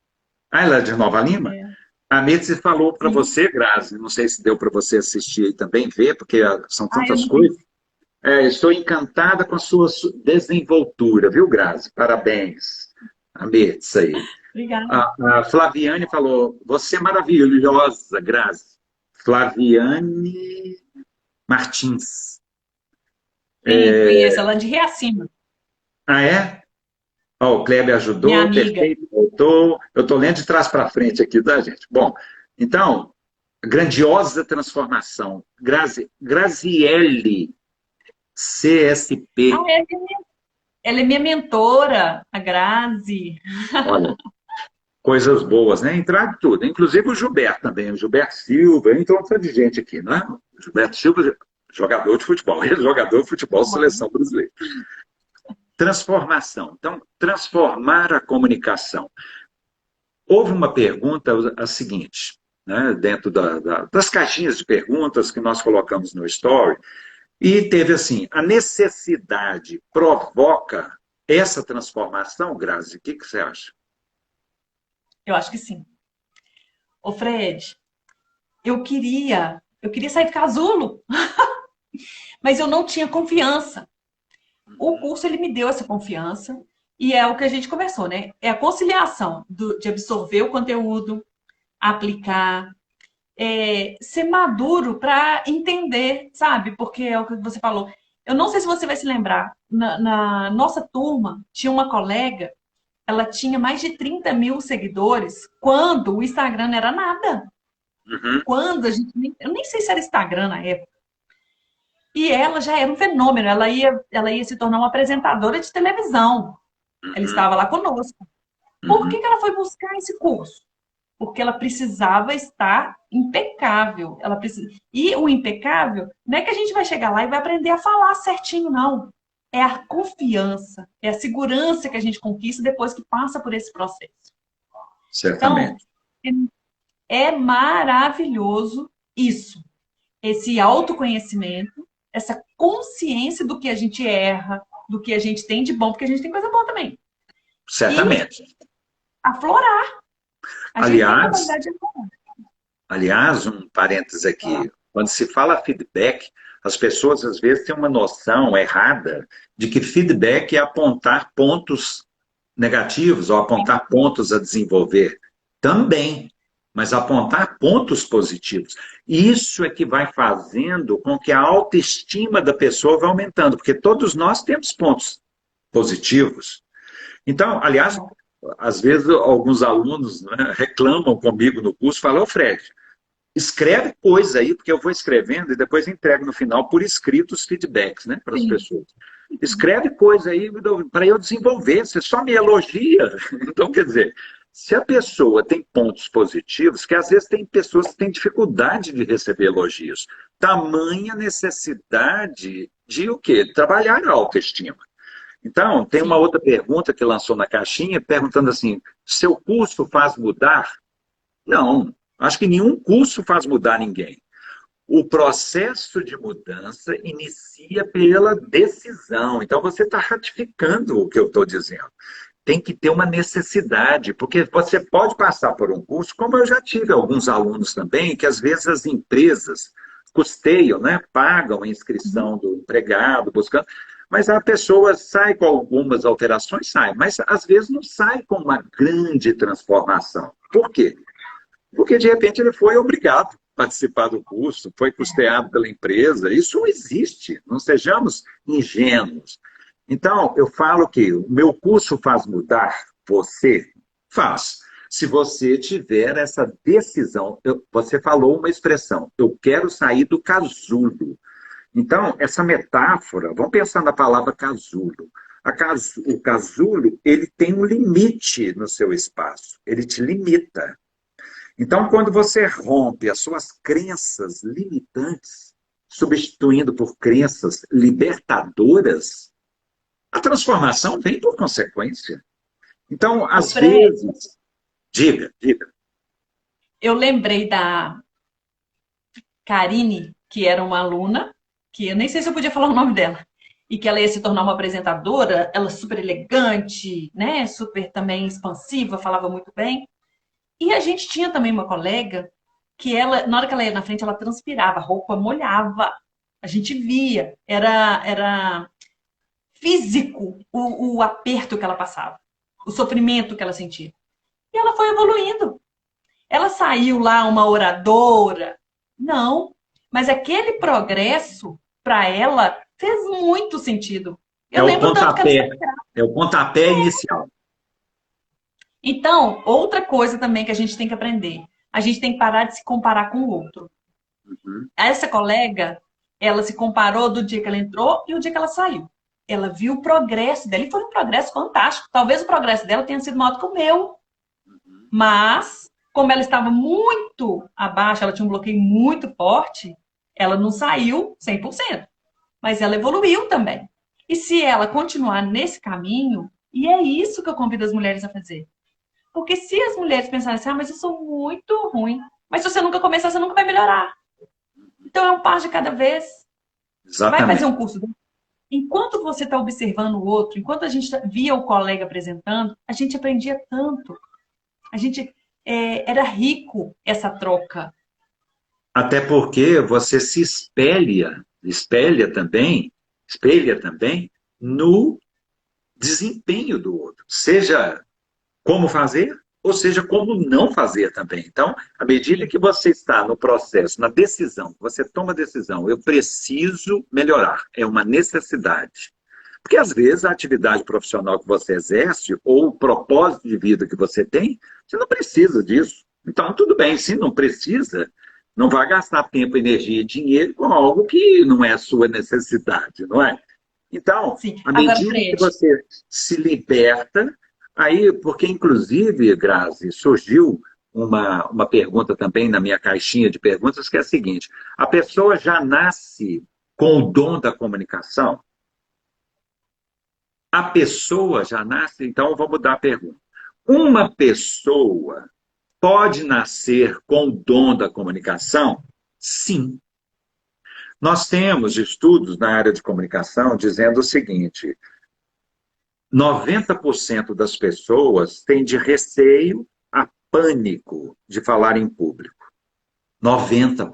Ah, ela é de Nova Lima? É. A Mitzi falou para Sim. você, Grazi, não sei se deu para você assistir e também ver, porque são Ah, eu tantas não vi. coisas. Estou encantada com a sua desenvoltura, viu, Grazi? Parabéns. Amei isso aí. Obrigada. A Flaviane falou: Você é maravilhosa, Grazi. Flaviane Martins. Sim, conheço. Ela é de Reacima. Ah, é? Ó, o Kleber Minha ajudou, amiga. perfeito, voltou. Eu estou lendo de trás para frente aqui, tá, gente? Bom, então, grandiosa transformação. Graziele Ah, CSP. ela é minha mentora, a Grazi. Olha, coisas boas, né? Entrar de tudo. Inclusive o Gilberto também, o Gilberto Silva, entrou um tanto de gente aqui, não é? O Gilberto Silva, jogador de futebol, ele é jogador de futebol, seleção brasileira. Transformação. Então, transformar a comunicação. Houve uma pergunta a seguinte, né, dentro das caixinhas de perguntas que nós colocamos no Story, e teve assim, a necessidade provoca essa transformação, Grazi? O que, que você acha? Eu acho que sim. Ô, Fred, eu queria sair de casulo, mas eu não tinha confiança. O curso, ele me deu essa confiança. E é o que a gente conversou, né? É a conciliação de absorver o conteúdo, aplicar, ser maduro para entender, sabe? Porque é o que você falou. Eu não sei se você vai se lembrar, na nossa turma tinha uma colega, ela tinha mais de 30 mil seguidores quando o Instagram não era nada. Uhum, Quando a gente. Eu nem sei se era Instagram na época. E ela já era um fenômeno, ela ia se tornar uma apresentadora de televisão. Ela uhum, estava lá conosco. Por uhum. que ela foi buscar esse curso? Porque ela precisava estar impecável. Ela precisa... E o impecável não é que a gente vai chegar lá e vai aprender a falar certinho, não. é a confiança, é a segurança que a gente conquista depois que passa por esse processo. Então, Certamente. é maravilhoso isso, esse autoconhecimento, essa consciência do que a gente erra, do que a gente tem de bom, porque a gente tem coisa boa também. E Certamente. aflorar. A gente tem Aliás, capacidade de aflorar. aliás, um parênteses aqui. Quando se fala feedback, as pessoas às vezes têm uma noção errada de que feedback é apontar pontos negativos ou apontar pontos a desenvolver. Também, mas apontar pontos positivos. Isso é que vai fazendo com que a autoestima da pessoa vá aumentando, porque todos nós temos pontos positivos. Então, aliás, às vezes alguns alunos, né, reclamam comigo no curso, falam, ô Fred, escreve coisa aí, porque eu vou escrevendo e depois entrego no final por escrito os feedbacks, né, para as Sim. pessoas. Escreve coisa aí para eu desenvolver, você só me elogia. Então, quer dizer, se a pessoa tem pontos positivos, que às vezes tem pessoas que têm dificuldade de receber elogios, tamanha necessidade de o quê? Trabalhar a autoestima. Então, tem uma Sim. outra pergunta que lançou na caixinha, perguntando assim, seu curso faz mudar? Não, acho que nenhum curso faz mudar ninguém. O processo de mudança inicia pela decisão. Então, você está ratificando o que eu estou dizendo. Tem que ter uma necessidade, porque você pode passar por um curso, como eu já tive alguns alunos também, que às vezes as empresas custeiam, né? Pagam a Uhum. inscrição do empregado, buscando, mas a pessoa sai com algumas alterações, sai, mas às vezes não sai com uma grande transformação. Por quê? Porque, de repente, ele foi obrigado a participar do curso, foi custeado pela empresa. Isso não existe, não sejamos ingênuos. Então, eu falo que o meu curso faz mudar você? Faz. Se você tiver essa decisão, você falou uma expressão, eu quero sair do casulo. Então, essa metáfora, vamos pensar na palavra casulo. O casulo, ele tem um limite no seu espaço, ele te limita. Então, quando você rompe as suas crenças limitantes, substituindo por crenças libertadoras, a transformação vem por consequência. Então, Ô, às Fred, vezes, diga, diga. eu lembrei da Karine, que era uma aluna, que eu nem sei se eu podia falar o nome dela, e que ela ia se tornar uma apresentadora, ela super elegante, né? Super também expansiva, falava muito bem. E a gente tinha também uma colega que ela, na hora que ela ia na frente, ela transpirava, a roupa molhava. A gente via, era físico o aperto que ela passava, o sofrimento que ela sentia. E ela foi evoluindo. Ela saiu lá uma oradora? Não. Mas aquele progresso, para ela, fez muito sentido. É Eu o lembro tanto que ela pontapé, é o pontapé inicial. Então, outra coisa também que a gente tem que aprender. A gente tem que parar de se comparar com o outro. Uhum. Essa colega, ela se comparou do dia que ela entrou e o dia que ela saiu. Ela viu o progresso dela e foi um progresso fantástico. Talvez o progresso dela tenha sido maior do que o meu. Mas, como ela estava muito abaixo, ela tinha um bloqueio muito forte, ela não saiu 100%. Mas ela evoluiu também. E se ela continuar nesse caminho, e é isso que eu convido as mulheres a fazer. Porque se as mulheres pensarem assim, ah, mas eu sou muito ruim. Mas se você nunca começar, você nunca vai melhorar. Então é um passo de cada vez. Vai fazer um Exatamente. curso. Enquanto você está observando o outro, enquanto a gente via o colega apresentando, a gente aprendia tanto. A gente era rico essa troca. Até porque você se espelha também no desempenho do outro. Seja como fazer, ou seja, como não fazer também. Então, à medida Sim, que você está no processo, na decisão, você toma a decisão, eu preciso melhorar, é uma necessidade. Porque às vezes a atividade profissional que você exerce, ou o propósito de vida que você tem, você não precisa disso. Então, tudo bem, se não precisa, não vai gastar tempo, energia e dinheiro com algo que não é a sua necessidade, não é? Então, sim. à Agora, medida que Fred, você se liberta, aí, porque inclusive, Grazi, surgiu uma pergunta também na minha caixinha de perguntas, que é a seguinte: a pessoa já nasce com o dom da comunicação? A pessoa já nasce, então eu vou mudar a pergunta. Uma pessoa pode nascer com o dom da comunicação? Sim. Nós temos estudos na área de comunicação dizendo o seguinte: 90% das pessoas têm de receio a pânico de falar em público. 90%.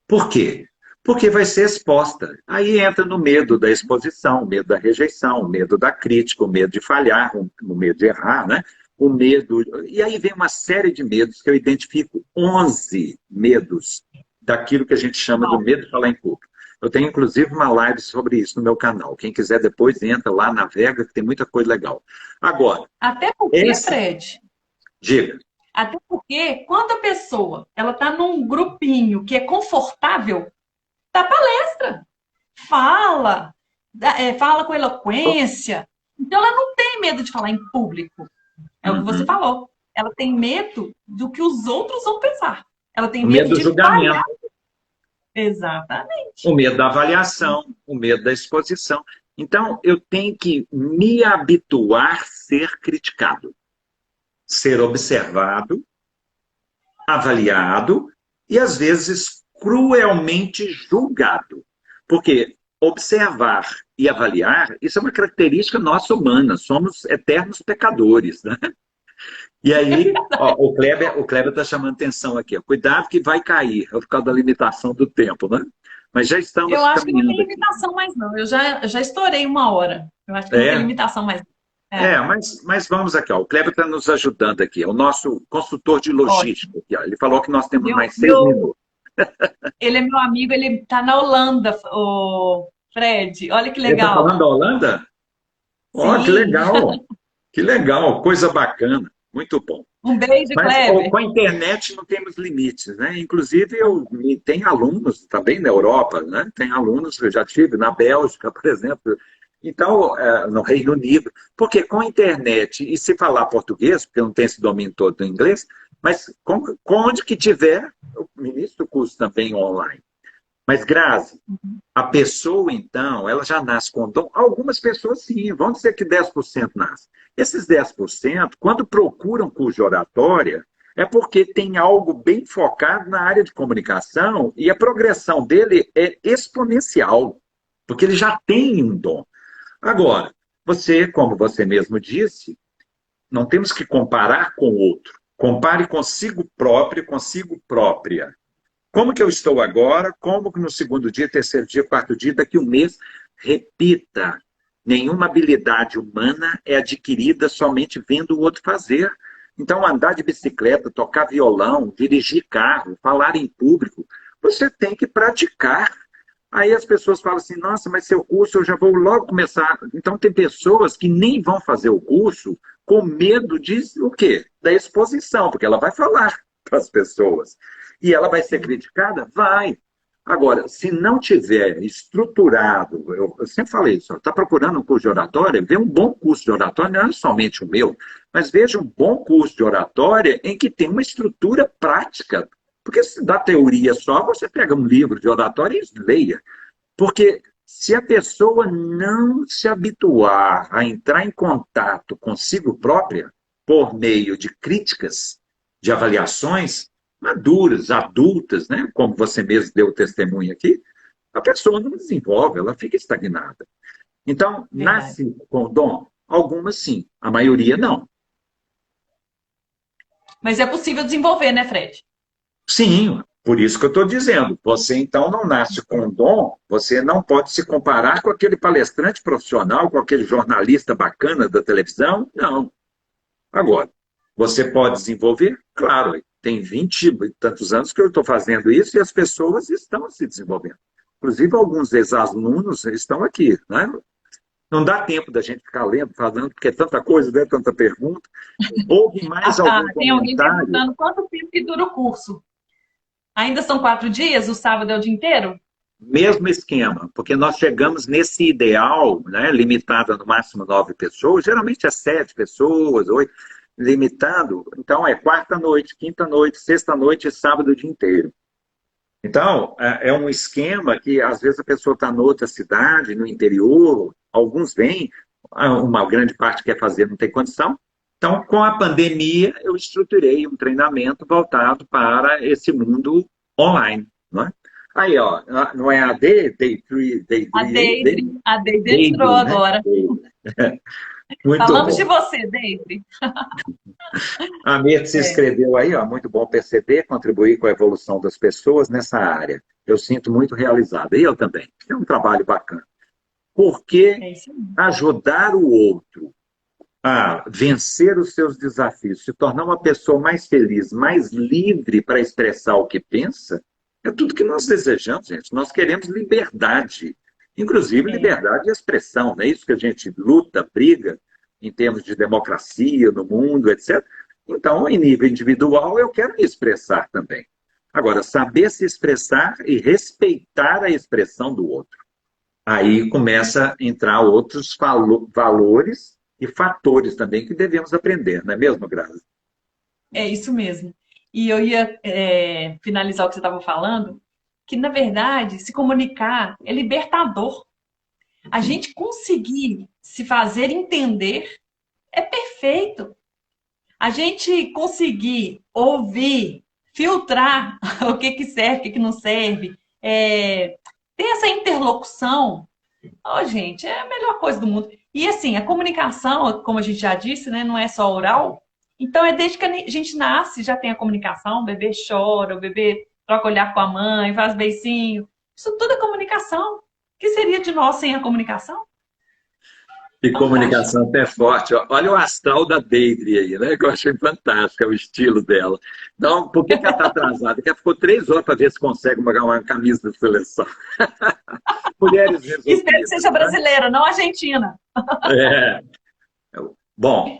Por quê? Porque vai ser exposta. Aí entra no medo da exposição, o medo da rejeição, o medo da crítica, o medo de falhar, o medo de errar, né? O medo. E aí vem uma série de medos que eu identifico 11 medos daquilo que a gente chama do medo de falar em público. Eu tenho, inclusive, uma live sobre isso no meu canal. Quem quiser depois entra lá, navega, que tem muita coisa legal. Agora, Até porque, Fred, diga. até porque quando a pessoa ela está num grupinho que é confortável, dá palestra, fala, fala com eloquência. Então ela não tem medo de falar em público. É o que você falou. Ela tem medo do que os outros vão pensar. Ela tem O medo do de julgamento. falhar. Exatamente. O medo da avaliação, o medo da exposição. Então, eu tenho que me habituar a ser criticado, ser observado, avaliado e, às vezes, cruelmente julgado. Porque observar e avaliar, isso é uma característica nossa humana, somos eternos pecadores, né? E aí, ó, o Kleber está chamando atenção aqui. Ó. Cuidado que vai cair, por causa da limitação do tempo, né? Mas já estamos Eu acho que não tem caminhando aqui. limitação mais, não. Eu já estourei 1 hora. Eu acho que não tem limitação mais. Mas vamos aqui. Ó. O Kleber está nos ajudando aqui. É o nosso consultor de logística. Aqui, ó. Ele falou que nós temos mais 6 minutos. Ele é meu amigo, ele está na Holanda, o Fred. Olha que Ele está legal. falando da Holanda? Ó, que legal. Que legal. Coisa bacana. Muito bom. Um beijo, Mas Kleber. com a internet não temos limites, né? Inclusive, tem alunos também na Europa, né? Tem alunos que eu já tive na Bélgica, por exemplo. Então, no Reino Unido. Porque com a internet, e se falar português, porque não tem esse domínio todo do inglês, mas com onde que tiver, o ministro do curso também online. Mas, Grazi, a pessoa, então, ela já nasce com dom. Algumas pessoas, sim, vamos dizer que 10% nascem. Esses 10%, quando procuram curso de oratória, é porque tem algo bem focado na área de comunicação e a progressão dele é exponencial, porque ele já tem um dom. Agora, você, como você mesmo disse, não temos que comparar com o outro. Compare consigo próprio, consigo própria. Como que eu estou agora? Como que no segundo dia, terceiro dia, quarto dia, daqui a um mês? Repita. Nenhuma habilidade humana é adquirida somente vendo o outro fazer. Então, andar de bicicleta, tocar violão, dirigir carro, falar em público, você tem que praticar. Aí as pessoas falam assim, nossa, mas seu curso eu já vou logo começar. Então, tem pessoas que nem vão fazer o curso com medo de o quê? Da exposição, porque ela vai falar para as pessoas. E ela vai ser criticada? Vai. Agora, se não tiver estruturado, eu sempre falei isso, está procurando um curso de oratória, vê um bom curso de oratória, não é somente o meu, mas veja um bom curso de oratória em que tem uma estrutura prática. Porque se dá teoria só, você pega um livro de oratória e leia. Porque se a pessoa não se habituar a entrar em contato consigo própria, por meio de críticas, de avaliações, maduras, adultas, né? Como você mesmo deu testemunho aqui, a pessoa não desenvolve, ela fica estagnada. Então, nasce com dom? Algumas sim, a maioria não. Mas é possível desenvolver, né, Fred? Sim, por isso que eu estou dizendo. Você, então, não nasce com dom, você não pode se comparar com aquele palestrante profissional, com aquele jornalista bacana da televisão, não. Agora, você pode desenvolver? Claro, tem 20 e tantos anos que eu estou fazendo isso e as pessoas estão se desenvolvendo. Inclusive, alguns ex-alunos estão aqui. Né? Não dá tempo da gente ficar lendo, falando, porque é tanta coisa, né? Tanta pergunta. Houve mais algum tem alguém comentário? perguntando quanto tempo que dura o curso. Ainda são 4 dias? O sábado é o dia inteiro? Mesmo esquema, porque nós chegamos nesse ideal, né, limitado a no máximo 9 pessoas, geralmente é 7 pessoas, 8, limitado, então é quarta-noite, quinta-noite, sexta-noite e sábado o dia inteiro. Então, é um esquema que às vezes a pessoa está em outra cidade, no interior, alguns vêm, uma grande parte quer fazer, não tem condição. Então, com a pandemia, eu estruturei um treinamento voltado para esse mundo online, não é? Aí, ó, não é a Deidre, A Deidre entrou Deidre, né? agora. Muito Falamos de bom. você, Deidre. A Mirtz se É, escreveu aí, ó, muito bom perceber, contribuir com a evolução das pessoas nessa área. Eu sinto muito realizada. E eu também. É um trabalho bacana. Porque é isso aí. ajudar o outro a vencer os seus desafios, se tornar uma pessoa mais feliz, mais livre para expressar o que pensa, é tudo que nós desejamos, gente. Nós queremos liberdade, inclusive É, liberdade de expressão, não é isso que a gente luta, briga em termos de democracia no mundo, etc. Então, em nível individual, eu quero me expressar também. Agora, saber se expressar e respeitar a expressão do outro. Aí começa a entrar outros valores e fatores também que devemos aprender, não é mesmo, Grazi? é isso mesmo. E eu ia finalizar o que você estava falando, que na verdade se comunicar é libertador. A gente conseguir se fazer entender é perfeito. A gente conseguir ouvir, filtrar o que, que serve, o que, que não serve, ter essa interlocução, oh, gente, é a melhor coisa do mundo. E assim, a comunicação, como a gente já disse, né, não é só oral. Então, é desde que a gente nasce, já tem a comunicação, o bebê chora, o bebê troca olhar com a mãe, faz beicinho. Isso tudo é comunicação. O que seria de nós sem a comunicação? E Fantástico. comunicação até forte. Olha o astral da Deidre aí, né? Que eu achei fantástico, é o estilo dela. Então, por que ela está atrasada? Porque ela ficou 3 horas para ver se consegue uma camisa de seleção. Mulheres Espero que resolvidas, seja né? brasileira, não argentina. É. Bom,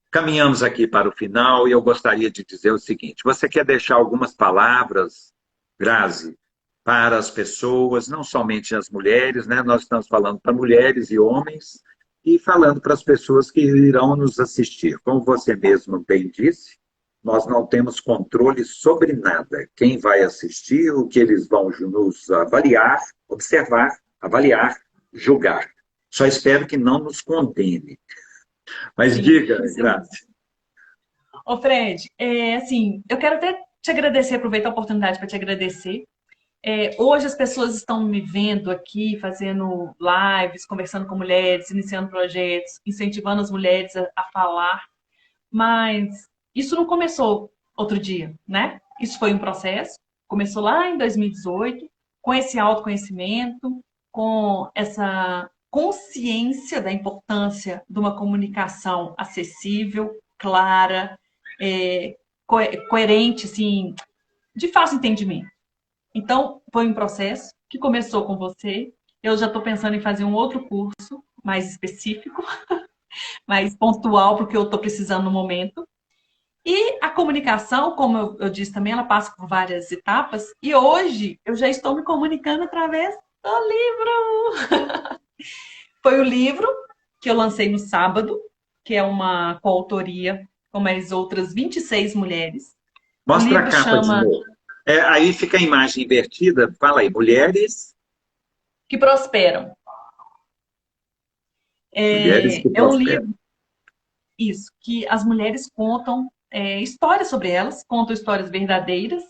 caminhamos aqui para o final e eu gostaria de dizer o seguinte: você quer deixar algumas palavras, Grazi, para as pessoas, não somente as mulheres, né? Nós estamos falando para mulheres e homens e falando para as pessoas que irão nos assistir. Como você mesmo bem disse, nós não temos controle sobre nada. Quem vai assistir, o que eles vão nos avaliar, observar, avaliar, julgar. Só espero que não nos condene. Mas Sim, diga, isso mesmo. Grazi. Ô Fred, assim, eu quero até te agradecer, aproveitar a oportunidade para te agradecer. Hoje as pessoas estão me vendo aqui, fazendo lives, conversando com mulheres, iniciando projetos, incentivando as mulheres a falar, mas isso não começou outro dia, né? Isso foi um processo, começou lá em 2018, com esse autoconhecimento, com essa consciência da importância de uma comunicação acessível, clara, é, coerente, assim, de fácil entendimento. Então, foi um processo que começou com você. Eu já estou pensando em fazer um outro curso mais específico, mais pontual, porque eu estou precisando no momento. E a comunicação, como eu disse também, ela passa por várias etapas. E hoje eu já estou me comunicando através do livro. Foi o livro que eu lancei no sábado, que é uma coautoria com mais outras 26 mulheres. O Mostra a livro capa de chama novo. Aí fica a imagem invertida. Fala aí, mulheres, Que Prosperam. mulheres que É um prosperam. livro, isso, que as mulheres contam histórias sobre elas, contam histórias verdadeiras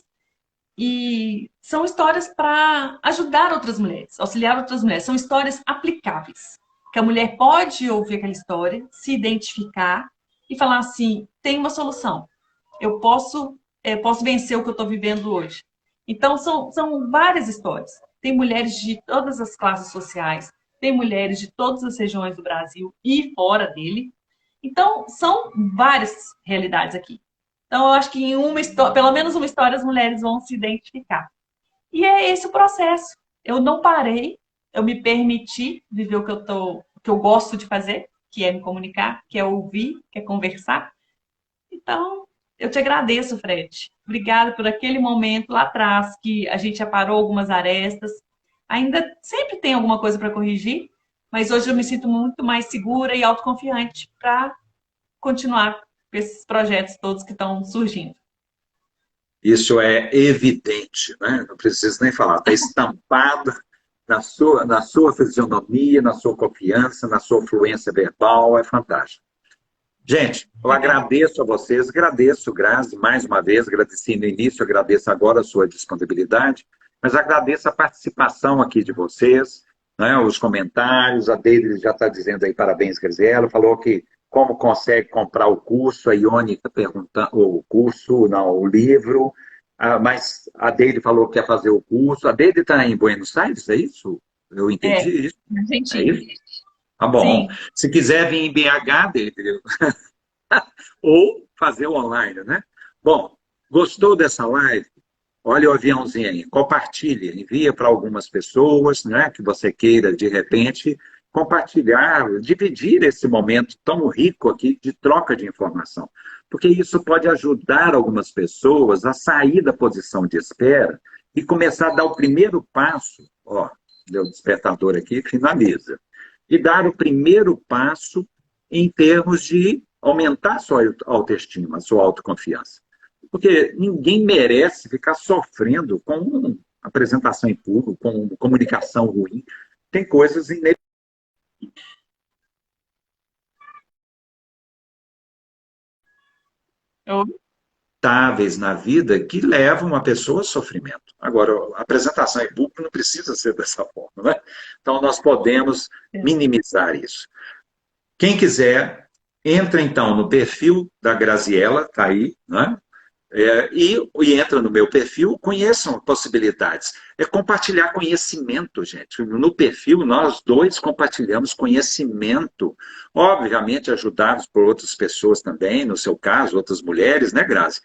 e são histórias para ajudar outras mulheres, auxiliar outras mulheres. São histórias aplicáveis, que a mulher pode ouvir aquela história, se identificar e falar assim: tem uma solução. Eu posso vencer o que eu estou vivendo hoje. Então, são várias histórias. Tem mulheres de todas as classes sociais, tem mulheres de todas as regiões do Brasil e fora dele. Então, são várias realidades aqui. Então, eu acho que em uma história, pelo menos uma história, as mulheres vão se identificar. E é esse o processo. Eu não parei, eu me permiti viver o que eu gosto de fazer, que é me comunicar, que é ouvir, que é conversar. Então, eu te agradeço, Fred. Obrigada por aquele momento lá atrás que a gente aparou algumas arestas. Ainda sempre tem alguma coisa para corrigir, mas hoje eu me sinto muito mais segura e autoconfiante para continuar com esses projetos todos que estão surgindo. Isso é evidente, né? Não preciso nem falar. Está estampado, na sua fisionomia, na sua confiança, na sua fluência verbal, é fantástico. Gente, eu agradeço a vocês, agradeço, Grazi, mais uma vez, agradeci no início, agradeço agora a sua disponibilidade, mas agradeço a participação aqui de vocês, né, os comentários, a Deide já está dizendo aí parabéns, Graziela, falou que como consegue comprar o curso, a Ione está perguntando, o curso, não, o livro, mas a Deide falou que quer fazer o curso, a Deide está em Buenos Aires, é isso? Eu É, entendi isso? É Argentina. isso? Tá bom. Sim. Se quiser vir em BH, Deide, ou fazer o online, né? Bom, gostou dessa live? Olha o aviãozinho aí, compartilhe, envia para algumas pessoas, né, que você queira, de repente, compartilhar, dividir esse momento tão rico aqui de troca de informação. Porque isso pode ajudar algumas pessoas a sair da posição de espera e começar a dar o primeiro passo, ó, deu despertador aqui, finaliza, e dar o primeiro passo em termos de aumentar a sua autoestima, a sua autoconfiança. Porque ninguém merece ficar sofrendo com apresentação em público, com comunicação ruim. Tem coisas Eu- inevitáveis na vida que levam a pessoa a sofrimento. Agora, a apresentação em público não precisa ser dessa forma, né? Então, nós podemos minimizar isso. Quem quiser, entra então no perfil da Graziella, está aí, né? E entra no meu perfil, conheçam possibilidades. É compartilhar conhecimento, gente. No perfil, nós dois compartilhamos conhecimento, obviamente ajudados por outras pessoas também, no seu caso, outras mulheres, né, Grazi?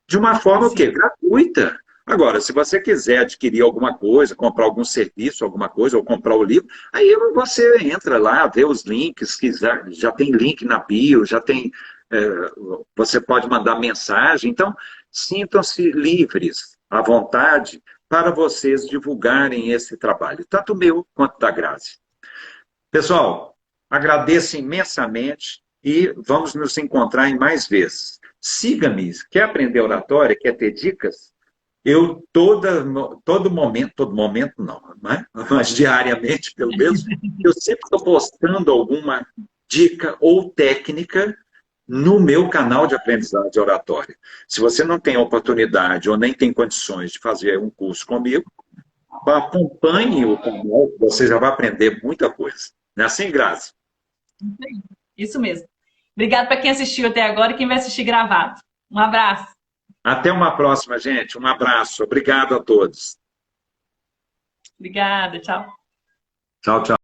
De uma forma o quê? Sim. Gratuita. Agora, se você quiser adquirir alguma coisa, comprar algum serviço, alguma coisa, ou comprar o livro, aí você entra lá, vê os links, que já tem link na bio, já tem. é, Você pode mandar mensagem. Então, sintam-se livres, à vontade, para vocês divulgarem esse trabalho, tanto meu quanto da Grazi. Pessoal, agradeço imensamente e vamos nos encontrar em mais vezes. Siga-me. Quer aprender oratória? Quer ter dicas? Eu todo momento não, né? Mas diariamente, pelo menos, eu sempre estou postando alguma dica ou técnica no meu canal de aprendizagem de oratória. Se você não tem oportunidade ou nem tem condições de fazer um curso comigo, acompanhe o canal, você já vai aprender muita coisa. Não é assim, Grazi? Isso mesmo. Obrigada para quem assistiu até agora e quem vai assistir gravado. Um abraço. Até uma próxima, gente. Um abraço. Obrigado a todos. Obrigada. Tchau. Tchau, tchau.